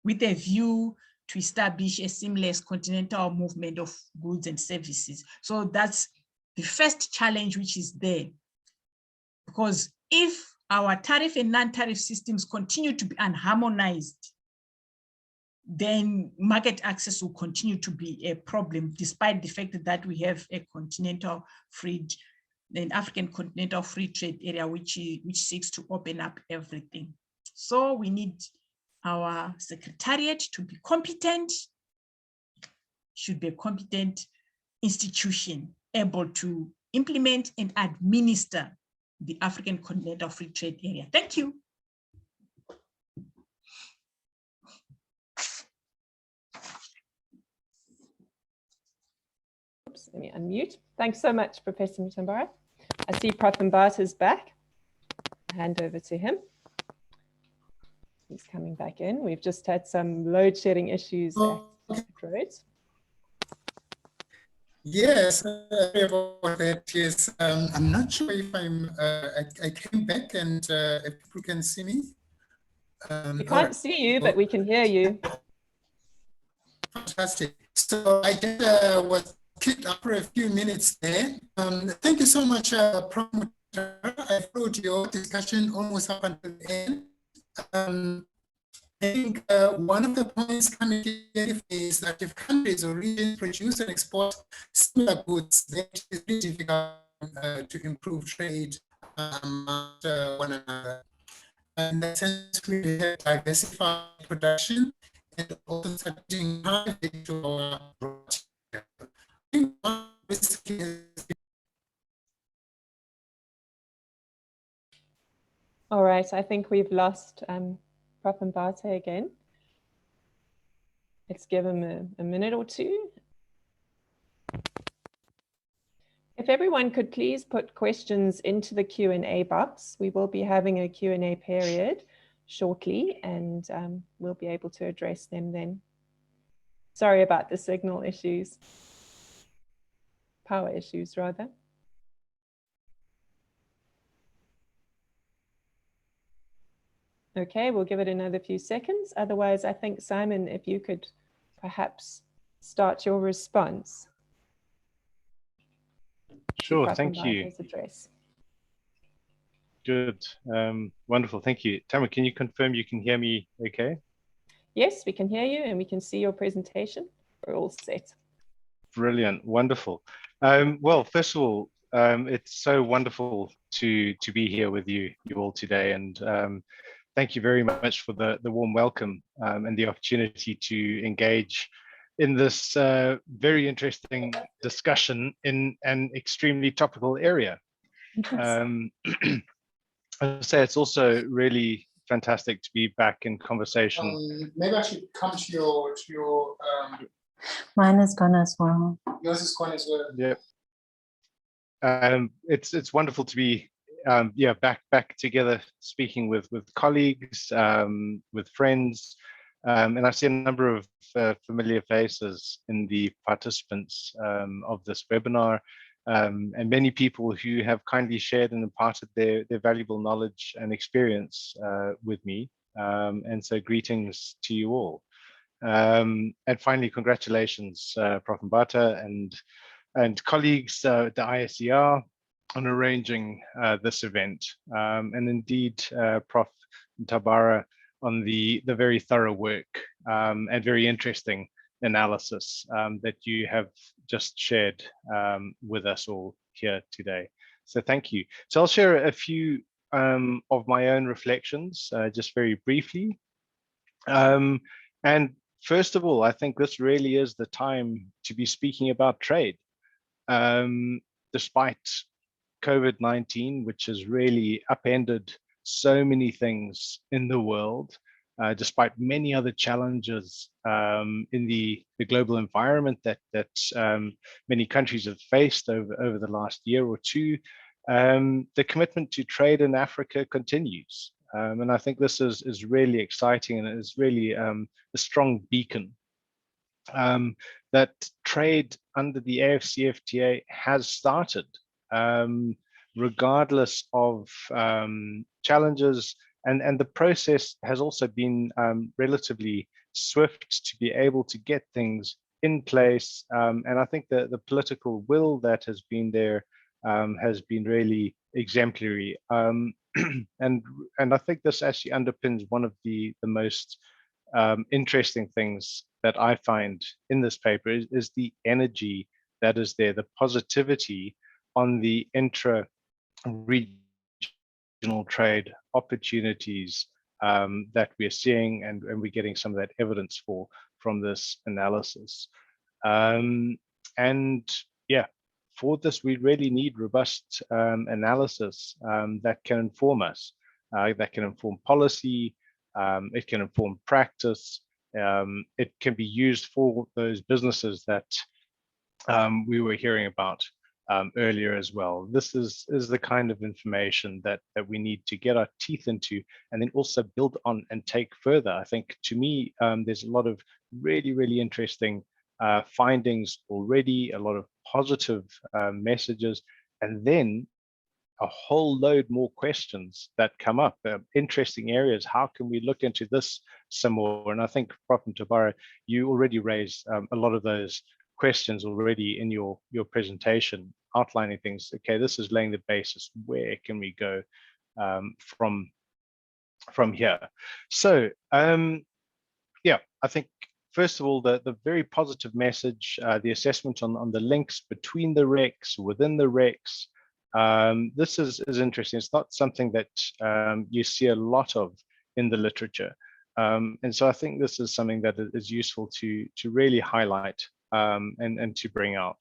with a view to establish a seamless continental movement of goods and services. So that's the first challenge which is there. Because if our tariff and non-tariff systems continue to be unharmonized, then market access will continue to be a problem, despite the fact that we have a African Continental Free Trade Area which seeks to open up everything. So we need our secretariat to be competent, should be a competent institution able to implement and administer the African Continental Free Trade Area. Thank you. Oops, let me unmute. Thanks so much, Professor Mutambara. I see Prof. Mbata is back. Hand over to him. He's coming back in. We've just had some load shedding issues at Rhodes. Yes, about that. Yes, I'm not sure if I came back and if people can see me. We can't see you, but we can hear you. Fantastic. So I did was kicked up for a few minutes there. Thank you so much, Prof. I followed your discussion almost up until the end. I think one of the points coming here is that if countries or regions produce and export similar goods, then it is really difficult to improve trade among one another. And in that sense, we have diversified production and also starting to our All right, I think we've lost Prof. Mbata again. Let's give him a minute or two. If everyone could please put questions into the Q&A box, we will be having a Q&A period shortly, and we'll be able to address them then. Sorry about the signal issues, power issues rather. Okay, we'll give it another few seconds. Otherwise, I think, Simon, if you could perhaps start your response. Sure, thank you. Address. Good, wonderful, thank you. Tamara, can you confirm you can hear me okay? Yes, we can hear you and we can see your presentation. We're all set. Brilliant, wonderful. Well, first of all, it's so wonderful to be here with you all today, and thank you very much for the warm welcome and the opportunity to engage in this very interesting discussion in an extremely topical area. I would say it's also really fantastic to be back in conversation. Maybe I should come to your mine is gone as well. Yours is gone as well. Yeah. It's wonderful to be back together, speaking with colleagues, with friends, and I see a number of familiar faces in the participants of this webinar, and many people who have kindly shared and imparted their valuable knowledge and experience with me, and so greetings to you all. And finally, congratulations, Prof. Mbata, and and colleagues at the ISER on arranging this event, and indeed Prof. Mutambara on the very thorough work and very interesting analysis that you have just shared with us all here today. So thank you. So I'll share a few of my own reflections just very briefly. And first of all, I think this really is the time to be speaking about trade. Despite COVID-19, which has really upended so many things in the world, despite many other challenges in the global environment that many countries have faced over the last year or two, the commitment to trade in Africa continues. And I think this is really exciting, and it is really a strong beacon that trade under the AfCFTA has started, regardless of challenges, and the process has also been relatively swift to be able to get things in place. And I think the political will that has been there has been really exemplary. And I think this actually underpins one of the most interesting things that I find in this paper is the energy that is there, the positivity on the intra-regional trade opportunities that we're seeing, and we're getting some of that evidence from this analysis. And yeah, for this, we really need robust analysis that can inform us, that can inform policy, it can inform practice, it can be used for those businesses that we were hearing about earlier as well. This is the kind of information that we need to get our teeth into, and then also build on and take further. I think, to me, there's a lot of really interesting findings already, a lot of positive messages, and then a whole load more questions that come up, interesting areas. How can we look into this some more? And I think, Prof. Mutambara, you already raised a lot of those questions already in your presentation, outlining things. Okay, this is laying the basis. Where can we go from here? So yeah, I think first of all, the very positive message, the assessment on the links between the RECs, within the RECs. This is interesting. It's not something that you see a lot of in the literature. And so I think this is something that is useful to really highlight and to bring out.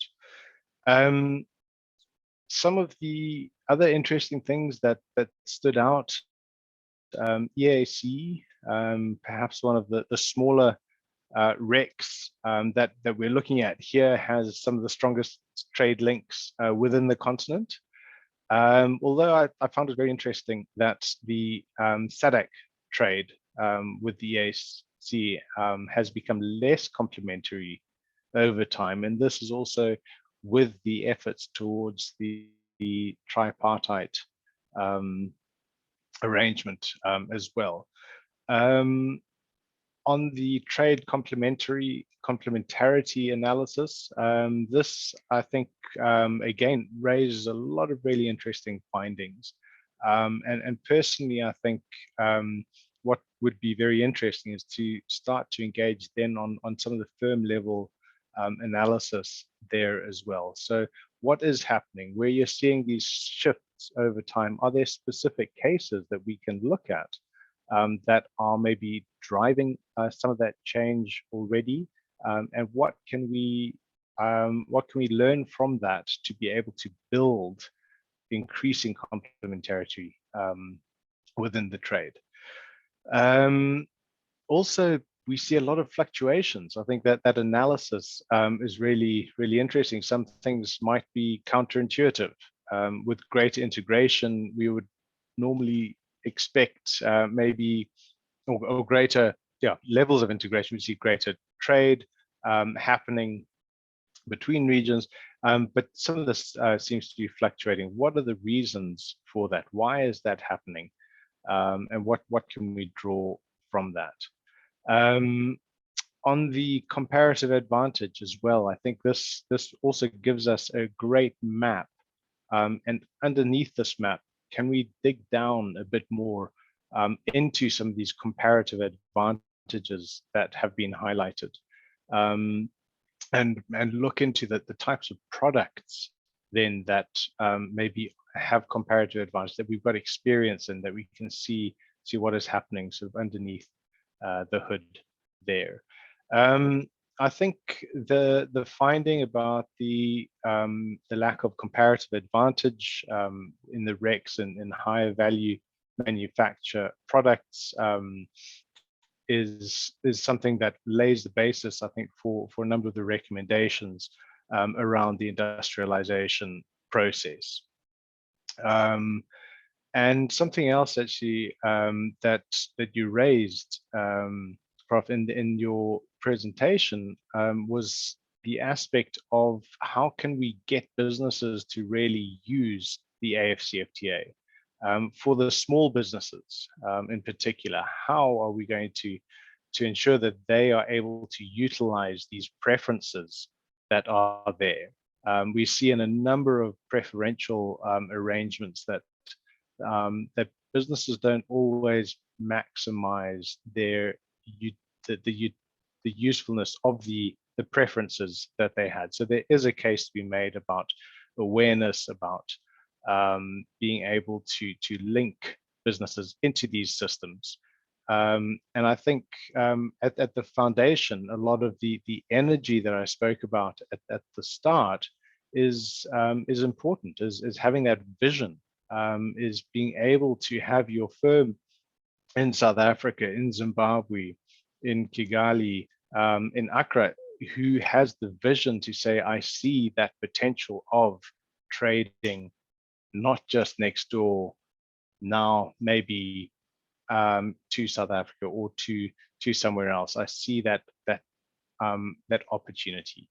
Some of the other interesting things that stood out, EAC, perhaps one of the smaller RECs that we're looking at here, has some of the strongest trade links within the continent. Although I found it very interesting that the SADC trade with the EAC has become less complementary over time, and this is also with the efforts towards the tripartite arrangement as well. On the trade complementarity analysis, this, I think, again, raises a lot of really interesting findings. And personally, I think what would be very interesting is to start to engage then on some of the firm level analysis there as well. So what is happening, where you're seeing these shifts over time? Are there specific cases that we can look at that are maybe driving some of that change already, and what can we learn from that to be able to build increasing complementarity within the trade? Also, we see a lot of fluctuations. I think that analysis is really interesting. Some things might be counterintuitive. With greater integration, we would normally expect maybe or greater levels of integration. We see greater trade happening between regions, but some of this seems to be fluctuating. What are the reasons for that? Why is that happening? And what can we draw from that? on the comparative advantage as well, I think this also gives us a great map. And underneath this map, can we dig down a bit more into some of these comparative advantages that have been highlighted, and look into the types of products then that maybe have comparative advantage, that we've got experience in, that we can see what is happening sort of underneath the hood there. I think the finding about the lack of comparative advantage in the RECs and in higher value manufacture products is something that lays the basis, I think, for a number of the recommendations around the industrialization process. And something else actually that you raised, Prof, in your presentation was the aspect of how can we get businesses to really use the AfCFTA. For the small businesses in particular, how are we going to ensure that they are able to utilize these preferences that are there? We see in a number of preferential arrangements that that businesses don't always maximize the usefulness of the preferences that they had. So there is a case to be made about awareness, about being able to link businesses into these systems. And I think at the foundation, a lot of the energy that I spoke about at the start is important, is having that vision, is being able to have your firm in South Africa, in Zimbabwe, in Kigali, in Accra, who has the vision to say, I see that potential of trading, not just next door, now maybe to South Africa or to somewhere else. I see that opportunity.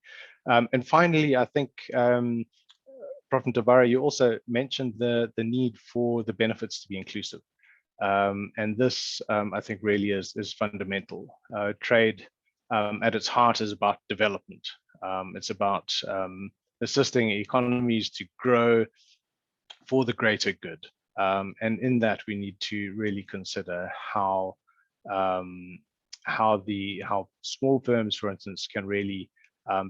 And finally, I think Prof. Mutambara, you also mentioned the need for the benefits to be inclusive. And this, I think, really is fundamental. Trade at its heart is about development. It's about assisting economies to grow for the greater good. And in that, we need to really consider how small firms, for instance, can really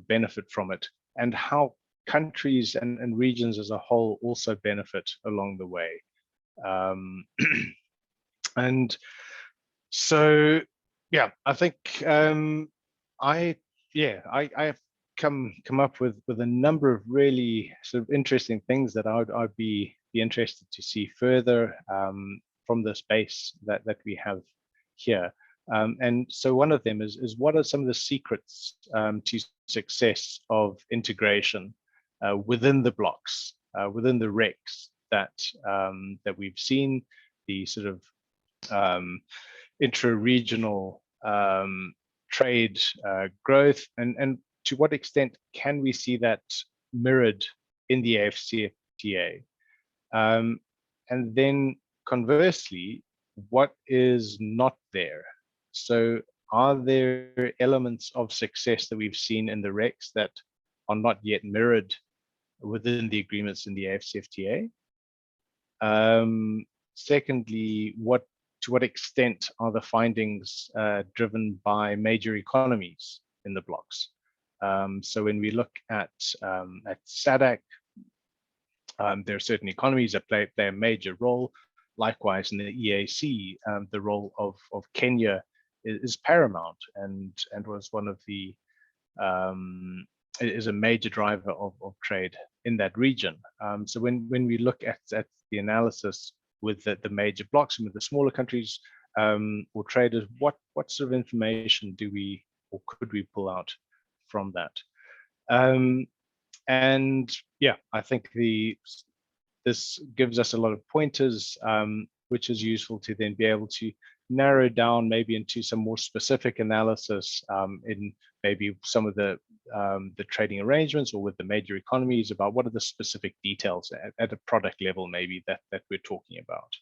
benefit from it, and how countries and regions as a whole also benefit along the way. And so, yeah, I think I've come up with a number of really sort of interesting things that I'd be interested to see further from the space that we have here. And so one of them is what are some of the secrets to success of integration within the blocks, within the RECs that we've seen, the sort of intra-regional trade growth, and to what extent can we see that mirrored in the AfCFTA? And then conversely, what is not there? So are there elements of success that we've seen in the RECs that are not yet mirrored within the agreements in the AfCFTA? Secondly, to what extent are the findings driven by major economies in the blocks? So when we look at SADC, there are certain economies that play a major role. Likewise, in the EAC, the role of Kenya is paramount and was one of the is a major driver of trade in that region. So when we look at the analysis with the major blocks and with the smaller countries or traders, what sort of information do we or could we pull out from that? And yeah, I think this gives us a lot of pointers, which is useful to then be able to narrow down maybe into some more specific analysis in maybe some of the trading arrangements or with the major economies about what are the specific details at a product level maybe that we're talking about.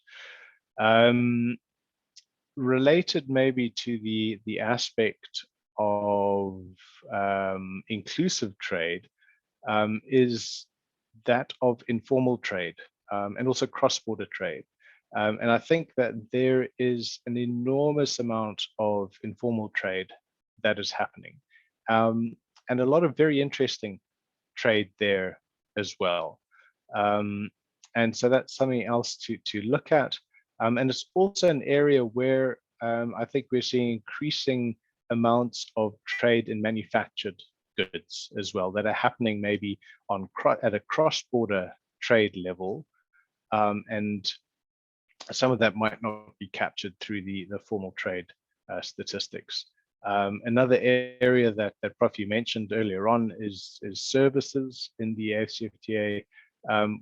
Related maybe to the aspect of inclusive trade is that of informal trade and also cross-border trade. And I think that there is an enormous amount of informal trade that is happening, and a lot of very interesting trade there as well. And so that's something else to look at. And it's also an area where I think we're seeing increasing amounts of trade in manufactured goods as well that are happening maybe on at a cross-border trade level, and some of that might not be captured through the formal trade statistics. Another area that Prof, you mentioned earlier on is services in the AfCFTA.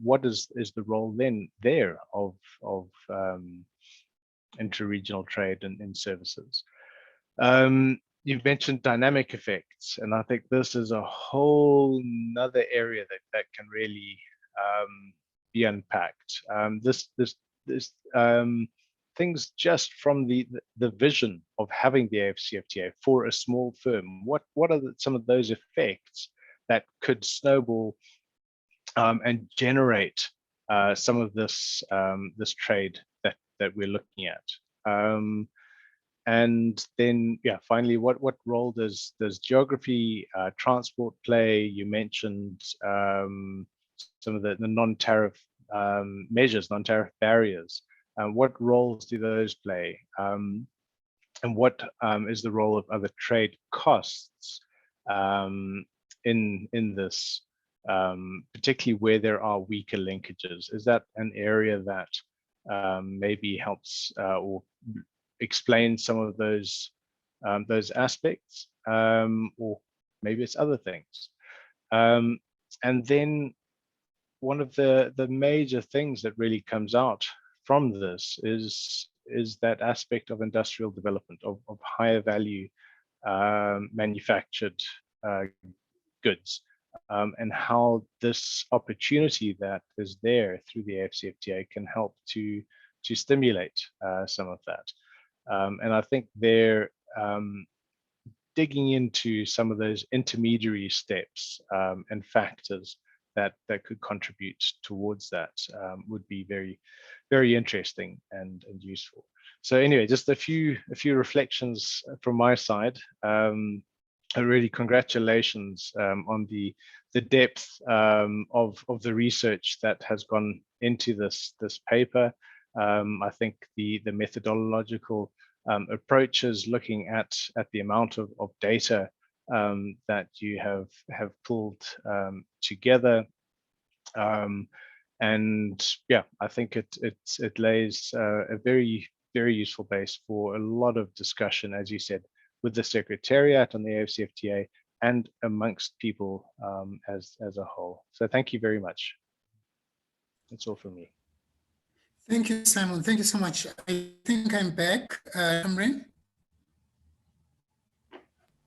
What is the role then there of intra-regional trade in services? You've mentioned dynamic effects, and I think this is a whole nother area that can really be unpacked. Things just from the vision of having the AfCFTA for a small firm. What are some of those effects that could snowball and generate some of this this trade that we're looking at? And then, yeah, finally, what role does geography, transport play? You mentioned some of the non-tariff measures, non-tariff barriers. What roles do those play? And what is the role of other trade costs in this, particularly where there are weaker linkages? Is that an area that maybe helps or explain some of those aspects, or maybe it's other things? And then one of the major things that really comes out from this is that aspect of industrial development, of higher value manufactured goods, and how this opportunity that is there through the AfCFTA can help to stimulate some of that. And I think they're digging into some of those intermediary steps and factors that could contribute towards that would be very, very interesting and useful. So anyway, just a few reflections from my side. Really congratulations on the depth of the research that has gone into this paper. I think the methodological approaches, looking at the amount of data that you have pulled together, and yeah, I think it lays a very, very useful base for a lot of discussion, as you said, with the Secretariat on the AfCFTA and amongst people as a whole. So thank you very much. That's all from me. Thank you, Simon. Thank you so much. I think I'm back. Amrin?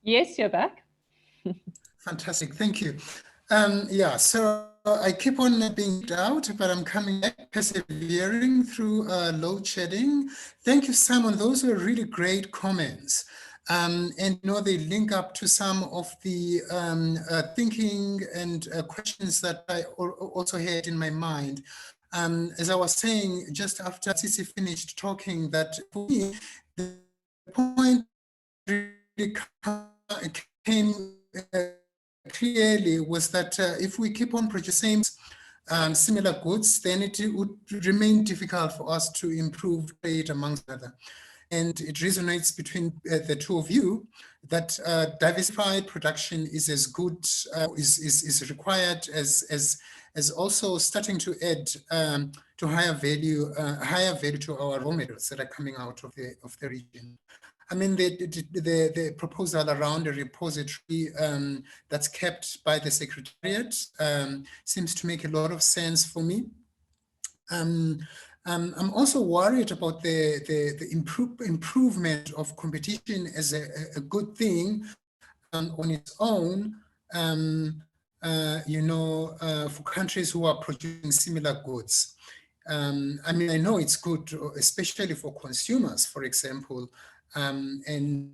Yes, you're back. Fantastic. Thank you. Yeah, so I keep on being out, but I'm coming back, persevering through load shedding. Thank you, Simon. Those were really great comments. And you know, they link up to some of the thinking and questions that I also had in my mind. As I was saying, just after Tsitsi finished talking, that for me, the point really came clearly was that if we keep on producing similar goods, then it would remain difficult for us to improve trade amongst other. And it resonates between the two of you that diversified production is as good, is required as also starting to add to higher value to our raw materials that are coming out of the region. I mean, the proposal around a repository that's kept by the Secretariat seems to make a lot of sense for me. I'm also worried about the improvement of competition as a good thing on its own, you know, for countries who are producing similar goods. I mean, I know it's good, especially for consumers, for example, and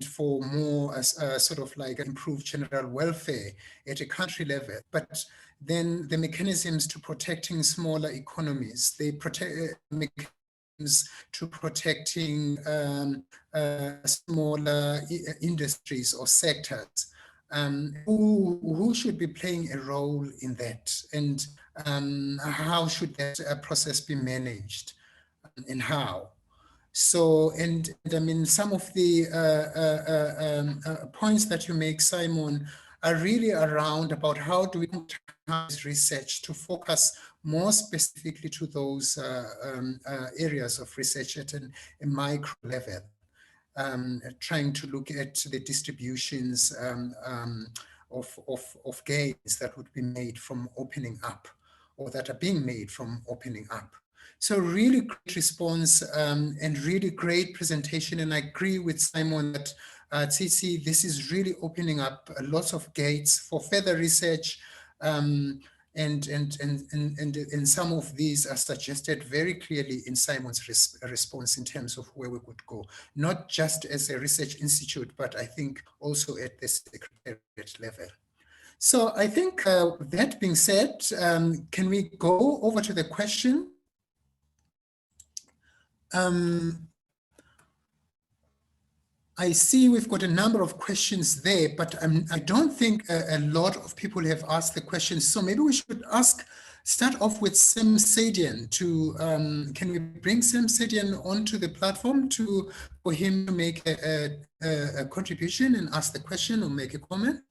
for more sort of like improved general welfare at a country level, but then the mechanisms to protecting smaller economies, they protect mechanisms to protecting smaller industries or sectors. Who should be playing a role in that, and how should that process be managed, and how? So, and I mean, some of the points that you make, Simon, are really around about how do we use research to focus more specifically to those areas of research at a micro level, trying to look at the distributions of gains that would be made from opening up, or that are being made from opening up. So really great response and really great presentation. And I agree with Simon that Tsitsi, this is really opening up lots of gates for further research. And some of these are suggested very clearly in Simon's response in terms of where we could go, not just as a research institute, but I think also at the secretariat level. So I think that being said, can we go over to the question? I see we've got a number of questions there, but I don't think a lot of people have asked the questions. So maybe we should start off with Sam Sadian to, can we bring Sam Sadian onto the platform for him to make a contribution and ask the question or make a comment?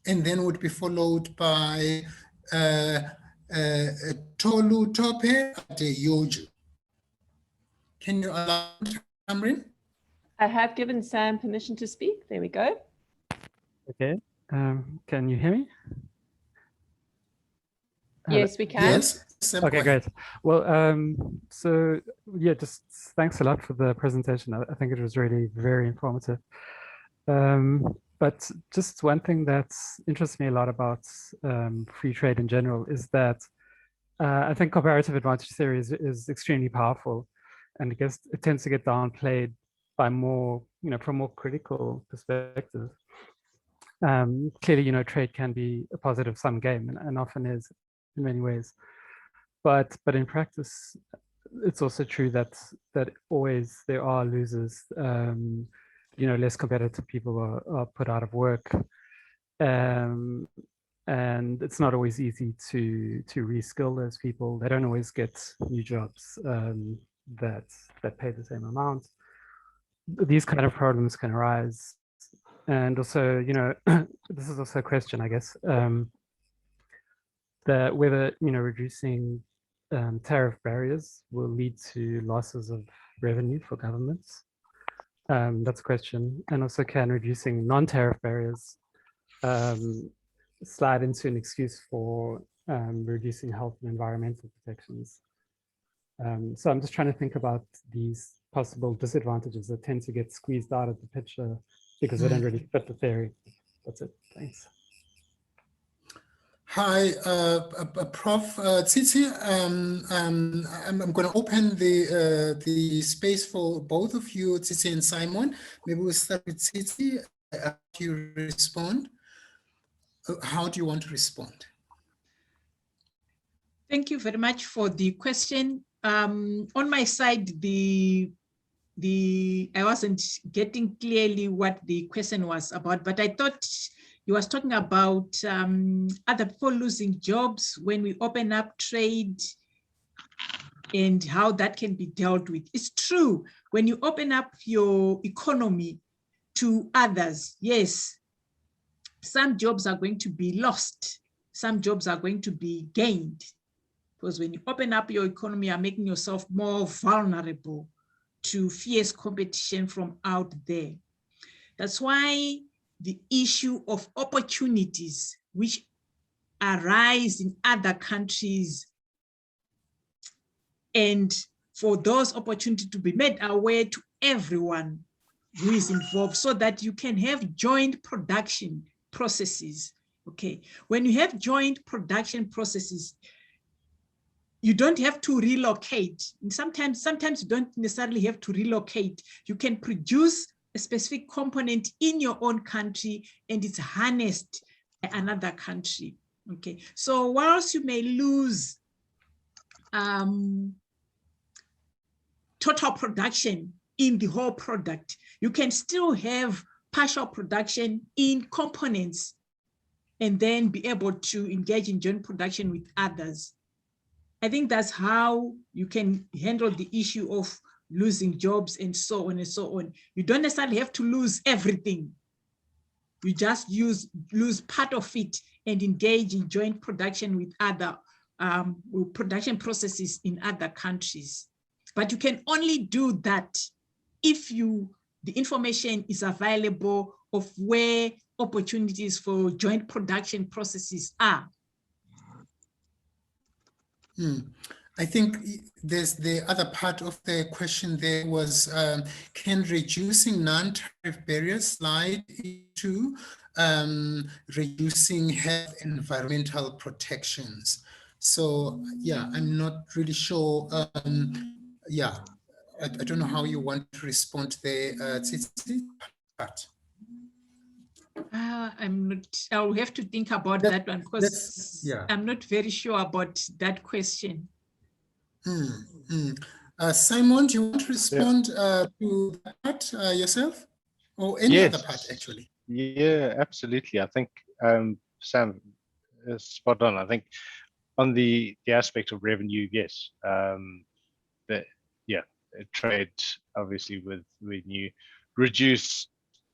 And then would be followed by Tolu Tope Adeyoju. Can you allow Tamrin? I have given Sam permission to speak. There we go. Okay. Can you hear me? Yes, we can. Yes. Okay, great. Well, so yeah, just thanks a lot for the presentation. I think it was really very informative. But just one thing that interests me a lot about free trade in general is that I think comparative advantage theory is extremely powerful, and I guess it tends to get downplayed by more, from more critical perspective. Clearly, trade can be a positive sum game, and often is in many ways. But in practice, it's also true that always there are losers. Less competitive people are put out of work, and it's not always easy to reskill those people. They don't always get new jobs that pay the same amount. These kind of problems can arise, and also, this is also a question, I guess, that whether reducing tariff barriers will lead to losses of revenue for governments. That's a question. And also, can reducing non-tariff barriers slide into an excuse for reducing health and environmental protections? So I'm just trying to think about these possible disadvantages that tend to get squeezed out of the picture because they don't really fit the theory. That's it. Thanks. Hi, Prof. Tsitsi. I'm going to open the space for both of you, Tsitsi and Simon. Maybe we'll start with Tsitsi. After you respond, how do you want to respond? Thank you very much for the question. On my side, I wasn't getting clearly what the question was about, but I thought you was talking about other people losing jobs when we open up trade and how that can be dealt with. It's true, when you open up your economy to others, yes, some jobs are going to be lost, some jobs are going to be gained. Because when you open up your economy, you're making yourself more vulnerable to fierce competition from out there. That's why the issue of opportunities which arise in other countries, and for those opportunities to be made aware to everyone who is involved, so that you can have joint production processes. Okay, when you have joint production processes, you don't have to relocate. And sometimes you don't necessarily have to relocate. You can produce a specific component in your own country and it's harnessed by another country. Okay, so whilst you may lose total production in the whole product, you can still have partial production in components and then be able to engage in joint production with others. I think that's how you can handle the issue of losing jobs and so on and so on. You don't necessarily have to lose everything. You just lose part of it and engage in joint production with other production processes in other countries. But you can only do that if the information is available of where opportunities for joint production processes are. I think there's the other part of the question there was, can reducing non-tariff barriers slide into reducing health and environmental protections? So yeah, I'm not really sure. Yeah, I don't know how you want to respond to the Tsitsi part. I'm not, I'll have to think about that one because yeah. I'm not very sure about that question. Simon, do you want to respond to that part yourself, or any other part actually? Yeah, absolutely. I think Sam is spot on. I think on the aspect of revenue, yes, trade obviously when you reduce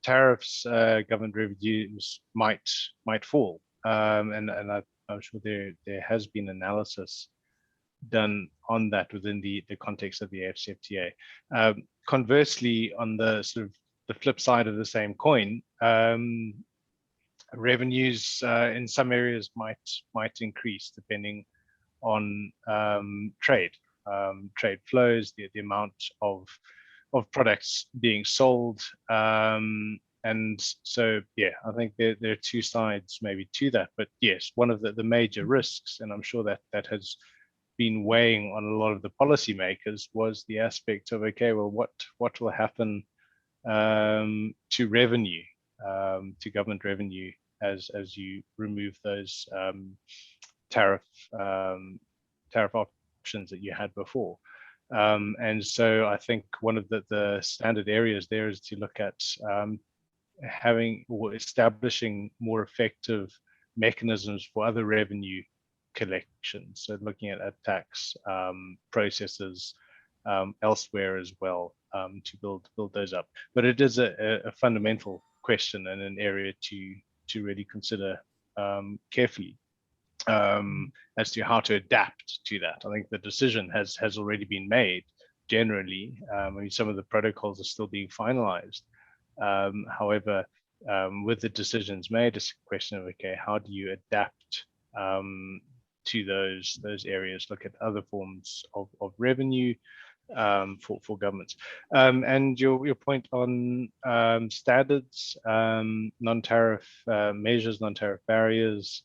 tariffs, government revenues might fall, and I'm sure there has been analysis done on that within the context of the AfCFTA. Conversely, on the sort of the flip side of the same coin, revenues in some areas might increase depending on trade flows, the amount of products being sold, and so yeah, I think there are two sides maybe to that. But yes, one of the major risks, and I'm sure that has been weighing on a lot of the policymakers, was the aspect of, okay, well, what will happen to revenue, to government revenue as you remove those tariff options that you had before. And so I think one of the standard areas there is to look at having or establishing more effective mechanisms for other revenue collection. So looking at tax processes elsewhere as well, to build those up. But it is a fundamental question and an area to really consider carefully as to how to adapt to that. I think the decision has already been made generally. I mean, some of the protocols are still being finalized. However, with the decisions made, it's a question of, okay, how do you adapt to those areas, look at other forms of revenue for governments. And your point on standards, non-tariff measures, non-tariff barriers,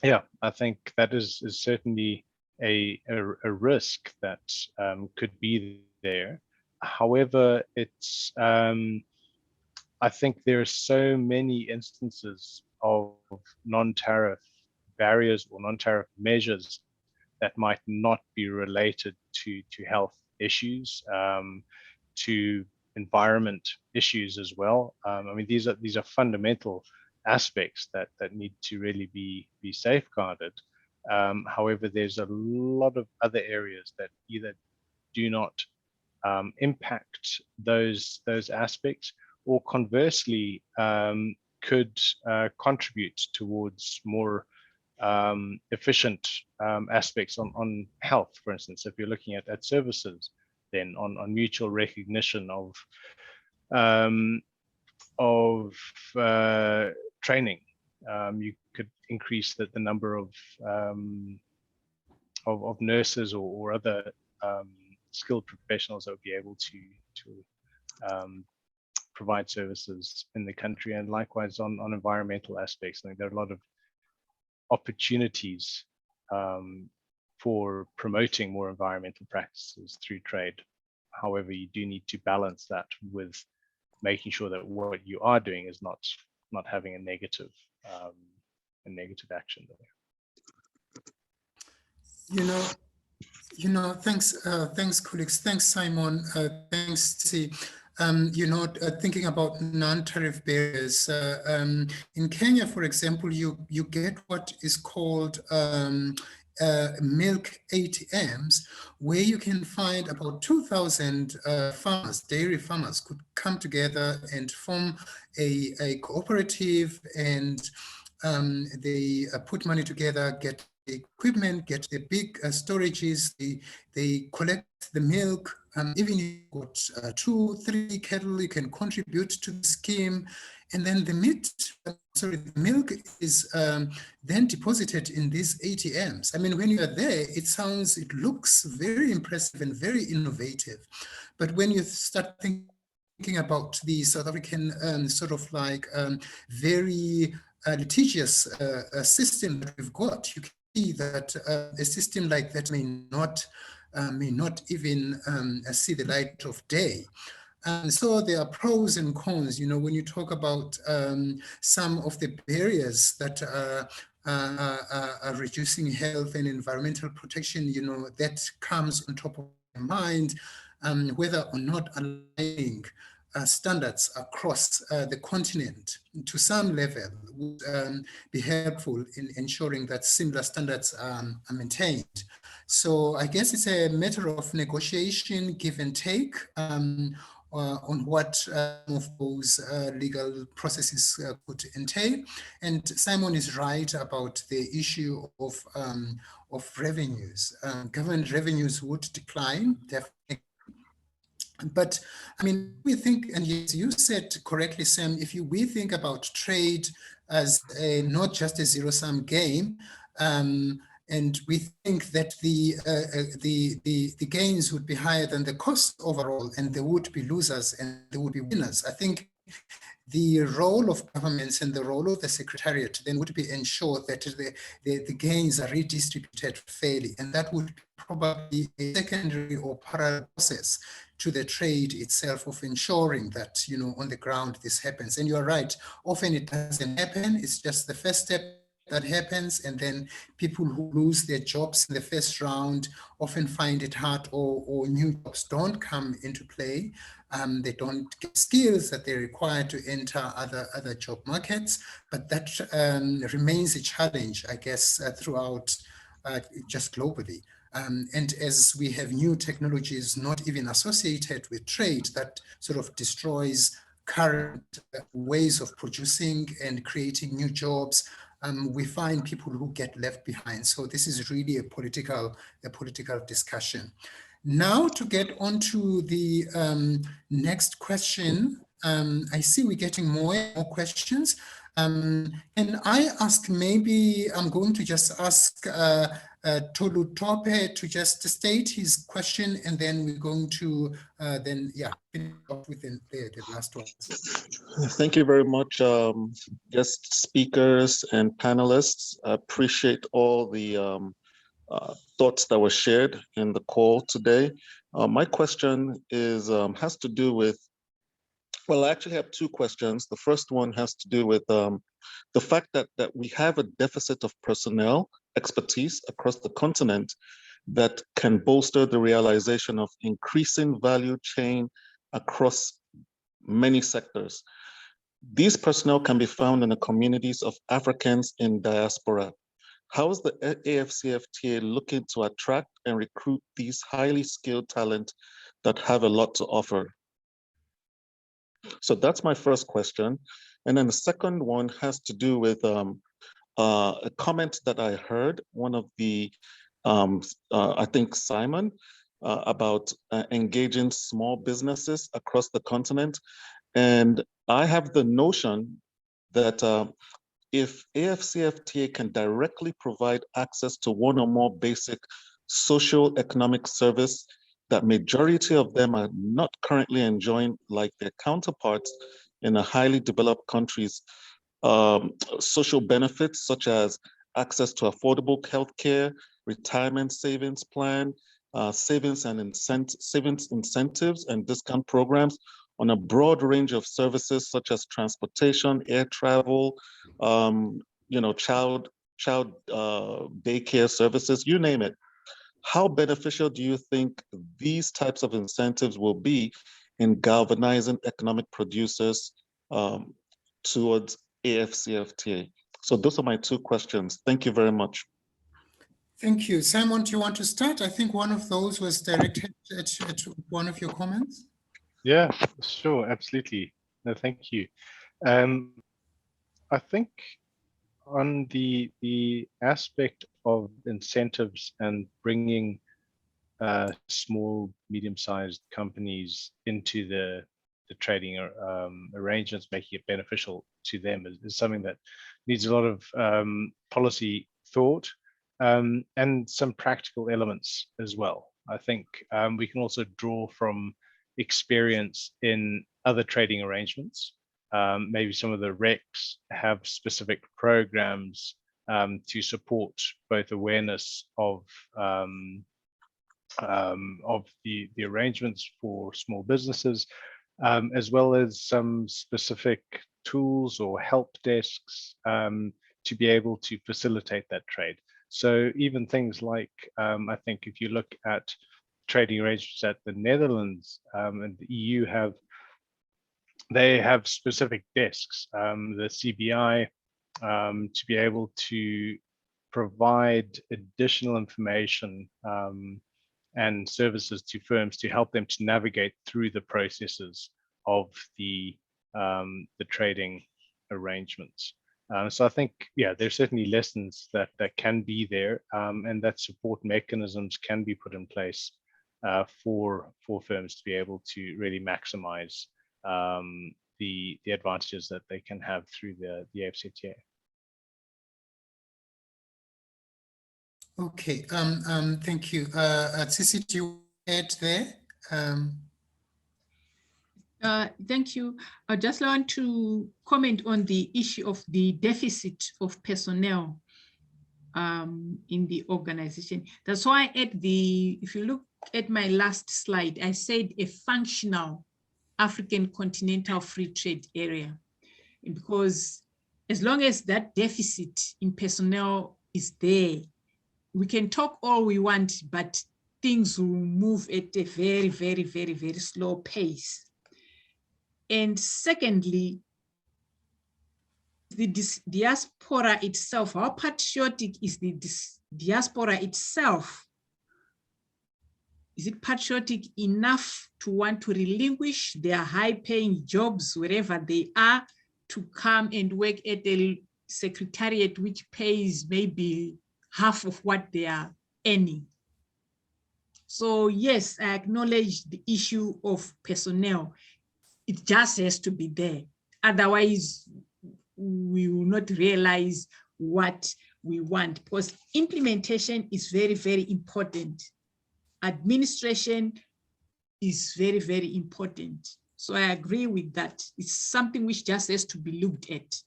yeah, I think that is certainly a risk that could be there. However, it's I think there are so many instances of non-tariff barriers or non-tariff measures that might not be related to health issues, to environment issues as well. I mean, these are fundamental aspects that need to really be safeguarded. However, there's a lot of other areas that either do not impact those aspects, or conversely could contribute towards more efficient aspects on health. For instance, if you're looking at services, then on mutual recognition of training, you could increase the number of nurses or other skilled professionals that would be able to provide services in the country. And likewise on environmental aspects, I think there are a lot of opportunities for promoting more environmental practices through trade. However, you do need to balance that with making sure that what you are doing is not having a negative action there. Thanks, colleagues. Thanks, Simon. Thanks, Tsitsi. Thinking about non-tariff barriers. In Kenya, for example, you get what is called milk ATMs, where you can find about 2,000 farmers, dairy farmers, could come together and form a cooperative, and they put money together, get the equipment, get the big storages, they collect the milk. Even if you've got 2-3 cattle, you can contribute to the scheme. And then the milk is then deposited in these ATMs. I mean, when you are there, it looks very impressive and very innovative. But when you start thinking about the South African very litigious system that we've got, you can see that a system like that may not even see the light of day. And so there are pros and cons, when you talk about some of the barriers that are reducing health and environmental protection, that comes on top of my mind, whether or not aligning standards across the continent to some level would be helpful in ensuring that similar standards are maintained. So I guess it's a matter of negotiation, give and take on what of those legal processes could entail. And Simon is right about the issue of revenues. Government revenues would decline, definitely. But I mean, we think, and yes, you said correctly, Sam, we think about trade as not just a zero-sum game, and we think that the gains would be higher than the cost overall, and there would be losers and there would be winners. I think the role of governments and the role of the Secretariat then would be ensure that the gains are redistributed fairly, and that would be probably a secondary or parallel process to the trade itself of ensuring that, on the ground this happens. And you're right, often it doesn't happen. It's just the first step that happens, and then people who lose their jobs in the first round often find it hard, or new jobs don't come into play. They don't get skills that they require to enter other job markets, but that remains a challenge, I guess, throughout just globally. And as we have new technologies not even associated with trade that sort of destroys current ways of producing and creating new jobs, we find people who get left behind. So this is really a political discussion. Now to get on to the next question, I see we're getting more and more questions. And I ask, maybe I'm going to just ask Tolu Tope to just state his question, and then we're going to finish off with the last one. Thank you very much, guest speakers and panelists. I appreciate all the thoughts that were shared in the call today. My question is has to do with, well, I actually have two questions. The first one has to do with the fact that we have a deficit of personnel expertise across the continent that can bolster the realization of increasing value chain across many sectors. These personnel can be found in the communities of Africans in diaspora. How is the AfCFTA looking to attract and recruit these highly skilled talent that have a lot to offer? So that's my first question. And then the second one has to do with a comment that I heard, one of the, I think Simon, about engaging small businesses across the continent. And I have the notion that if AfCFTA can directly provide access to one or more basic social economic service that majority of them are not currently enjoying, like their counterparts in the highly developed countries, social benefits such as access to affordable healthcare, retirement savings plan, savings incentives and discount programs on a broad range of services such as transportation, air travel, child daycare services, you name it. How beneficial do you think these types of incentives will be in galvanizing economic producers towards AfCFTA? So those are my two questions. Thank you very much. Thank you. Simon, do you want to start? I think one of those was directed at one of your comments. Yeah, sure, absolutely. No, thank you. I think on the aspect of incentives and bringing small, medium-sized companies into the trading arrangements, making it beneficial to them is something that needs a lot of policy thought and some practical elements as well. I think we can also draw from experience in other trading arrangements. Maybe some of the RECs have specific programs to support both awareness of the arrangements for small businesses, as well as some specific tools or help desks to be able to facilitate that trade. So even things like, I think if you look at trading arrangements that the Netherlands and the EU they have specific desks, the CBI, to be able to provide additional information and services to firms to help them to navigate through the processes of the trading arrangements. So I think, yeah, there's certainly lessons that can be there, and that support mechanisms can be put in place for firms to be able to really maximize the advantages that they can have through the AfCFTA. Okay, thank you. Tsitsi, do you add there? Thank you. I just want to comment on the issue of the deficit of personnel in the organization. That's why if you look at my last slide, I said a functional African Continental Free Trade Area, because as long as that deficit in personnel is there, we can talk all we want, but things will move at a very, very, very, very slow pace. And secondly, the diaspora itself, how patriotic is the diaspora itself? Is it patriotic enough to want to relinquish their high-paying jobs wherever they are to come and work at a secretariat which pays maybe half of what they are earning? So yes, I acknowledge the issue of personnel. It just has to be there. Otherwise, we will not realize what we want, because implementation is very, very important. Administration is very, very important. So I agree with that. It's something which just has to be looked at.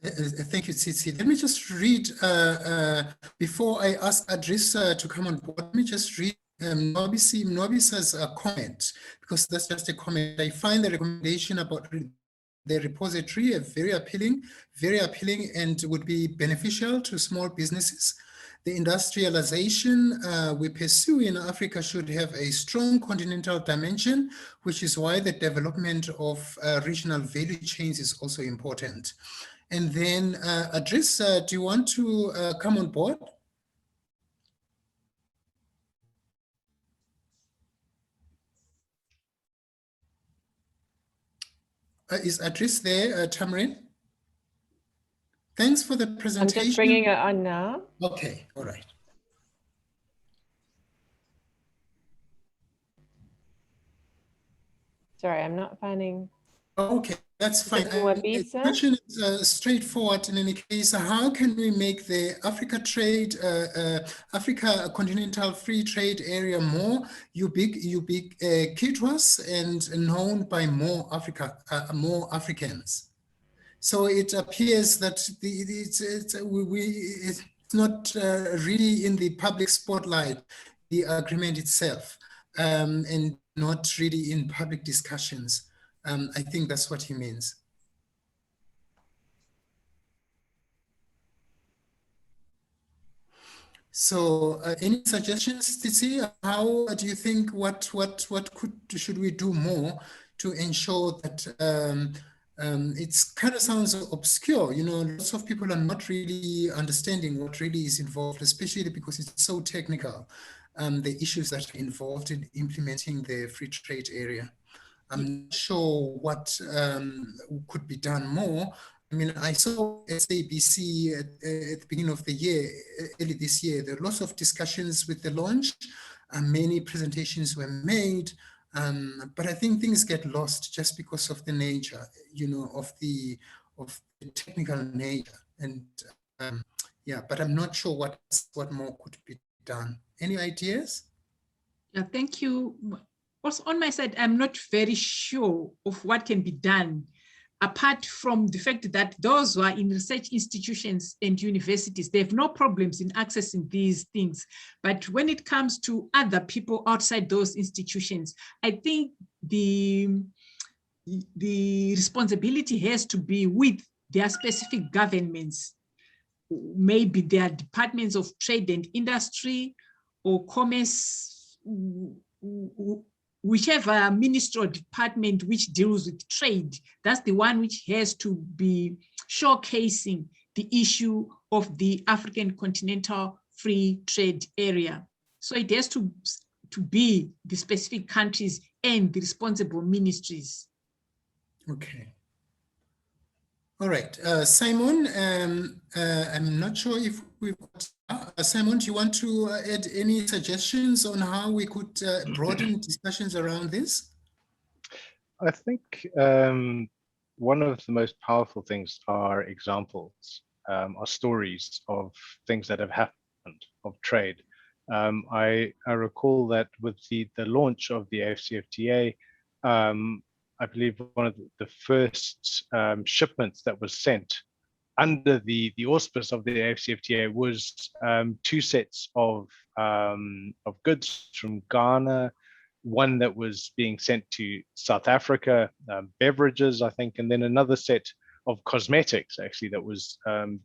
Thank you, Tsitsi. Let me just read, before I ask Adrissa to come on board, let me just read Nobisa's comment, because that's just a comment. I find the recommendation about the repository very appealing, and would be beneficial to small businesses. The industrialization we pursue in Africa should have a strong continental dimension, which is why the development of regional value chains is also important. And then, Adrissa, do you want to come on board? Is Adrissa there, Tamarin? Thanks for the presentation. I'm just bringing it on now. Okay, all right. Sorry, I'm not finding. Okay, that's fine. The question is straightforward in any case. How can we make the Africa Continental Free Trade Area more ubiquitous and known by more Africans? So it appears that not really in the public spotlight, the agreement itself, and not really in public discussions. I think that's what he means. So, any suggestions, Tsitsi? How do you think? What should we do more to ensure that it's kind of sounds obscure? You know, lots of people are not really understanding what really is involved, especially because it's so technical. The issues that are involved in implementing the free trade area. I'm not sure what could be done more. I mean, I saw SABC at the beginning of the year, early this year, there were lots of discussions with the launch, and many presentations were made, but I think things get lost just because of the nature, you know, of the technical nature. And yeah, but I'm not sure what more could be done. Any ideas? Yeah, thank you. Also on my side, I'm not very sure of what can be done, apart from the fact that those who are in research institutions and universities, they have no problems in accessing these things. But when it comes to other people outside those institutions, I think the responsibility has to be with their specific governments. Maybe their departments of trade and industry or commerce, whichever ministry or department which deals with trade, that's the one which has to be showcasing the issue of the African Continental Free Trade Area. So it has to be the specific countries and the responsible ministries. Okay. All right, Simon, I'm not sure if we've got, Simon, do you want to add any suggestions on how we could broaden discussions around this? I think one of the most powerful things are examples, are stories of things that have happened, of trade. I recall that with the launch of the AfCFTA, I believe one of the first shipments that was sent under the auspice of the AfCFTA was 2 sets of goods from Ghana, one that was being sent to South Africa, beverages, I think, and then another set of cosmetics, actually, that was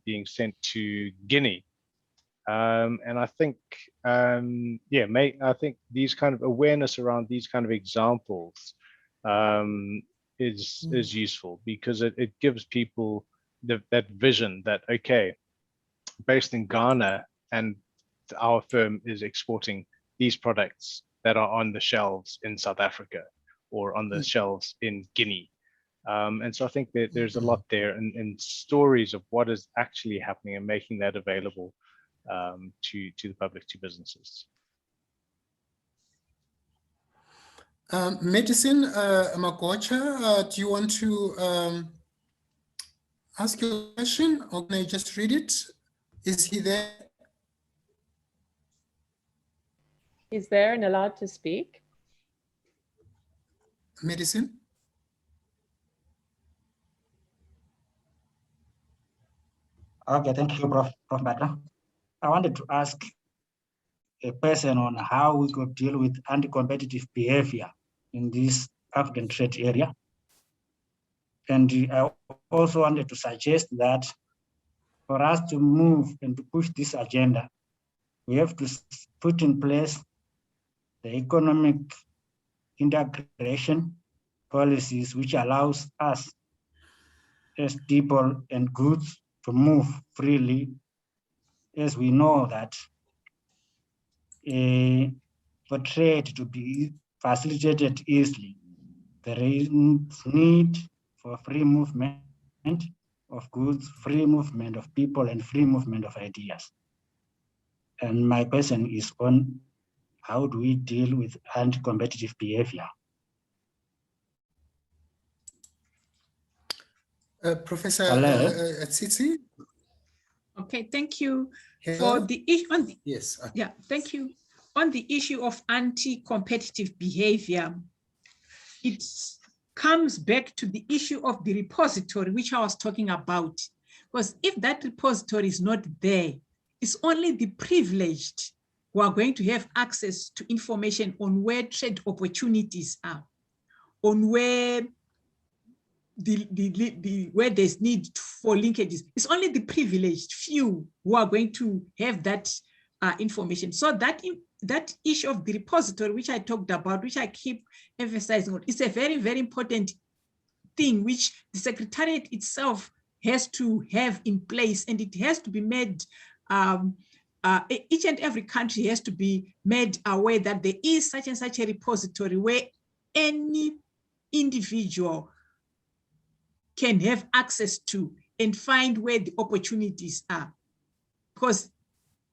being sent to Guinea. And I think, yeah, I think these kind of awareness around these kind of examples is useful, because it gives people that vision that, okay, based in Ghana, and our firm is exporting these products that are on the shelves in South Africa or on the shelves in Guinea. And so I think that there's a lot there in stories of what is actually happening and making that available to the public, to businesses. Medicine, Magocha, do you want to ask your question, or can I just read it? Is he there? He's there and allowed to speak. Medicine? Okay, thank you, Prof. Batra. I wanted to ask a person on how we could deal with anti-competitive behavior in this African trade area. And I also wanted to suggest that for us to move and to push this agenda, we have to put in place the economic integration policies which allows us as people and goods to move freely, as we know that for trade to be facilitated easily, there is need for free movement of goods, free movement of people, and free movement of ideas. And my question is on how do we deal with anti-competitive behavior? Professor Tsitsi? Okay, thank you. Hello? For the issue, yes. Yeah, thank you. On the issue of anti-competitive behavior, it comes back to the issue of the repository, which I was talking about. Because if that repository is not there, it's only the privileged who are going to have access to information on where trade opportunities are, on where where there's need for linkages. It's only the privileged few who are going to have that information. So that issue of the repository, which I talked about, which I keep emphasizing on, it's a very, very important thing which the Secretariat itself has to have in place, and it has to be made, each and every country has to be made aware that there is such and such a repository where any individual can have access to and find where the opportunities are. Because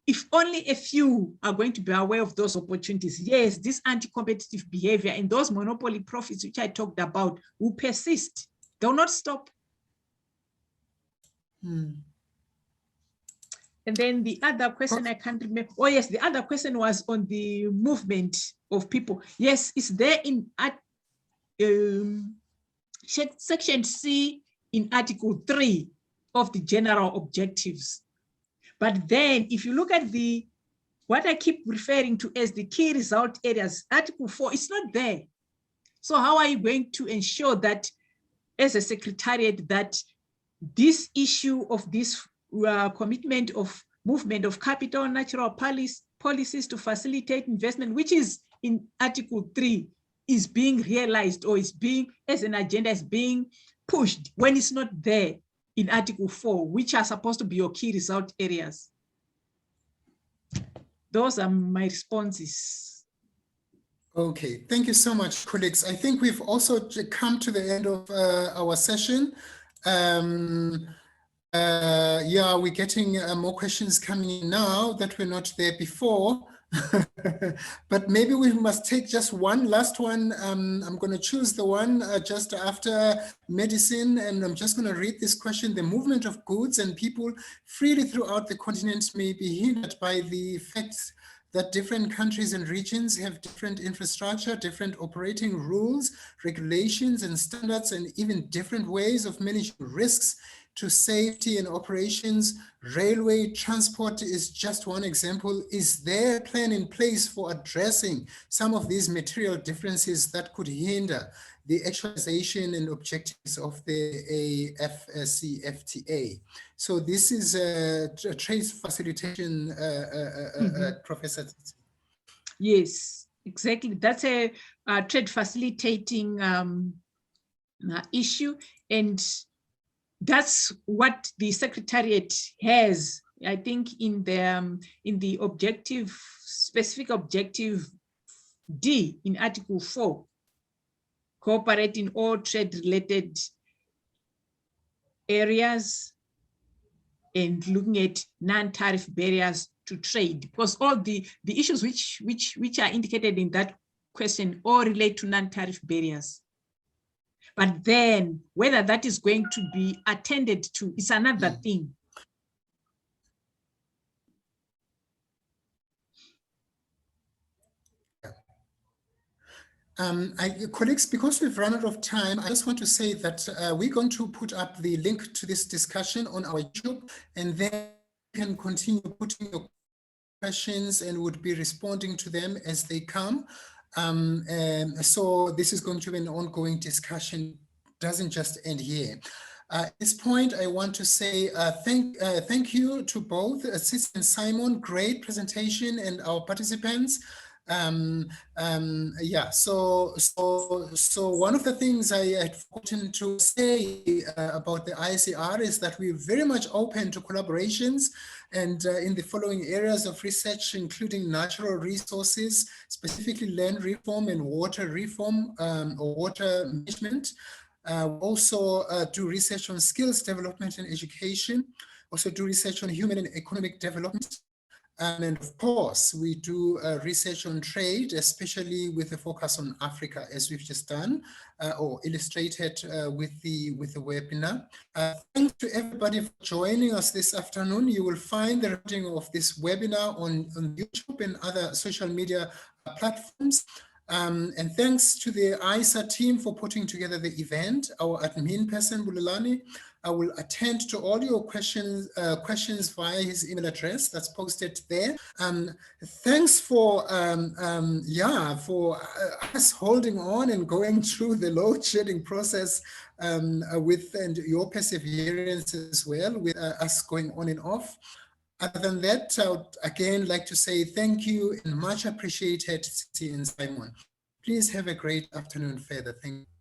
if only a few are going to be aware of those opportunities, yes, this anti-competitive behavior and those monopoly profits which I talked about will persist. They'll not stop. And then the other question I can't remember. Oh yes, the other question was on the movement of people. Yes, it's there in Section C in Article 3 of the general objectives. But then if you look at what I keep referring to as the key result areas, Article 4, it's not there. So how are you going to ensure that as a secretariat that this issue of this commitment of movement of capital, natural policies to facilitate investment, which is in Article 3, is being realized or is being, as an agenda, is being pushed when it's not there in Article 4, which are supposed to be your key result areas? Those are my responses. Okay, thank you so much, colleagues. I think we've also come to the end of our session. Yeah, we're getting more questions coming in now that were not there before. But maybe we must take just one last one. I'm going to choose the one just after medicine, and I'm just going to read this question. The movement of goods and people freely throughout the continent may be hindered by the fact that different countries and regions have different infrastructure, different operating rules, regulations and standards, and even different ways of managing risks to safety and operations. Railway transport is just one example. Is there a plan in place for addressing some of these material differences that could hinder the actualization and objectives of the AfCFTA? So this is a trade facilitation, Professor Tsitsi. Yes, exactly. That's a trade facilitating issue, and that's what the Secretariat has, I think, in the objective, specific objective D in Article 4, cooperate in all trade-related areas and looking at non-tariff barriers to trade, because all the issues which are indicated in that question all relate to non-tariff barriers. But then whether that is going to be attended to is another thing. Colleagues, because we've run out of time, I just want to say that we're going to put up the link to this discussion on our YouTube, and then you can continue putting your questions and would be responding to them as they come. So this is going to be an ongoing discussion, doesn't just end here. At this point, I want to say thank you to both Tsitsi and Simon. Great presentation, and our participants. Yeah, so one of the things I had forgotten to say about the ICR is that we're very much open to collaborations and in the following areas of research, including natural resources, specifically land reform and water reform or water management. Also do research on skills development and education, also do research on human and economic development. And of course, we do research on trade, especially with a focus on Africa, as we've just done or illustrated with the webinar. Thanks to everybody for joining us this afternoon. You will find the recording of this webinar on YouTube and other social media platforms. And thanks to the ISA team for putting together the event, our admin person, Bulelani, I will attend to all your questions via his email address that's posted there. Thanks for for us holding on and going through the load shedding process and your perseverance as well with us going on and off. Other than that, I would again like to say thank you and much appreciated, Tsitsi and Simon. Please have a great afternoon further. Thank you.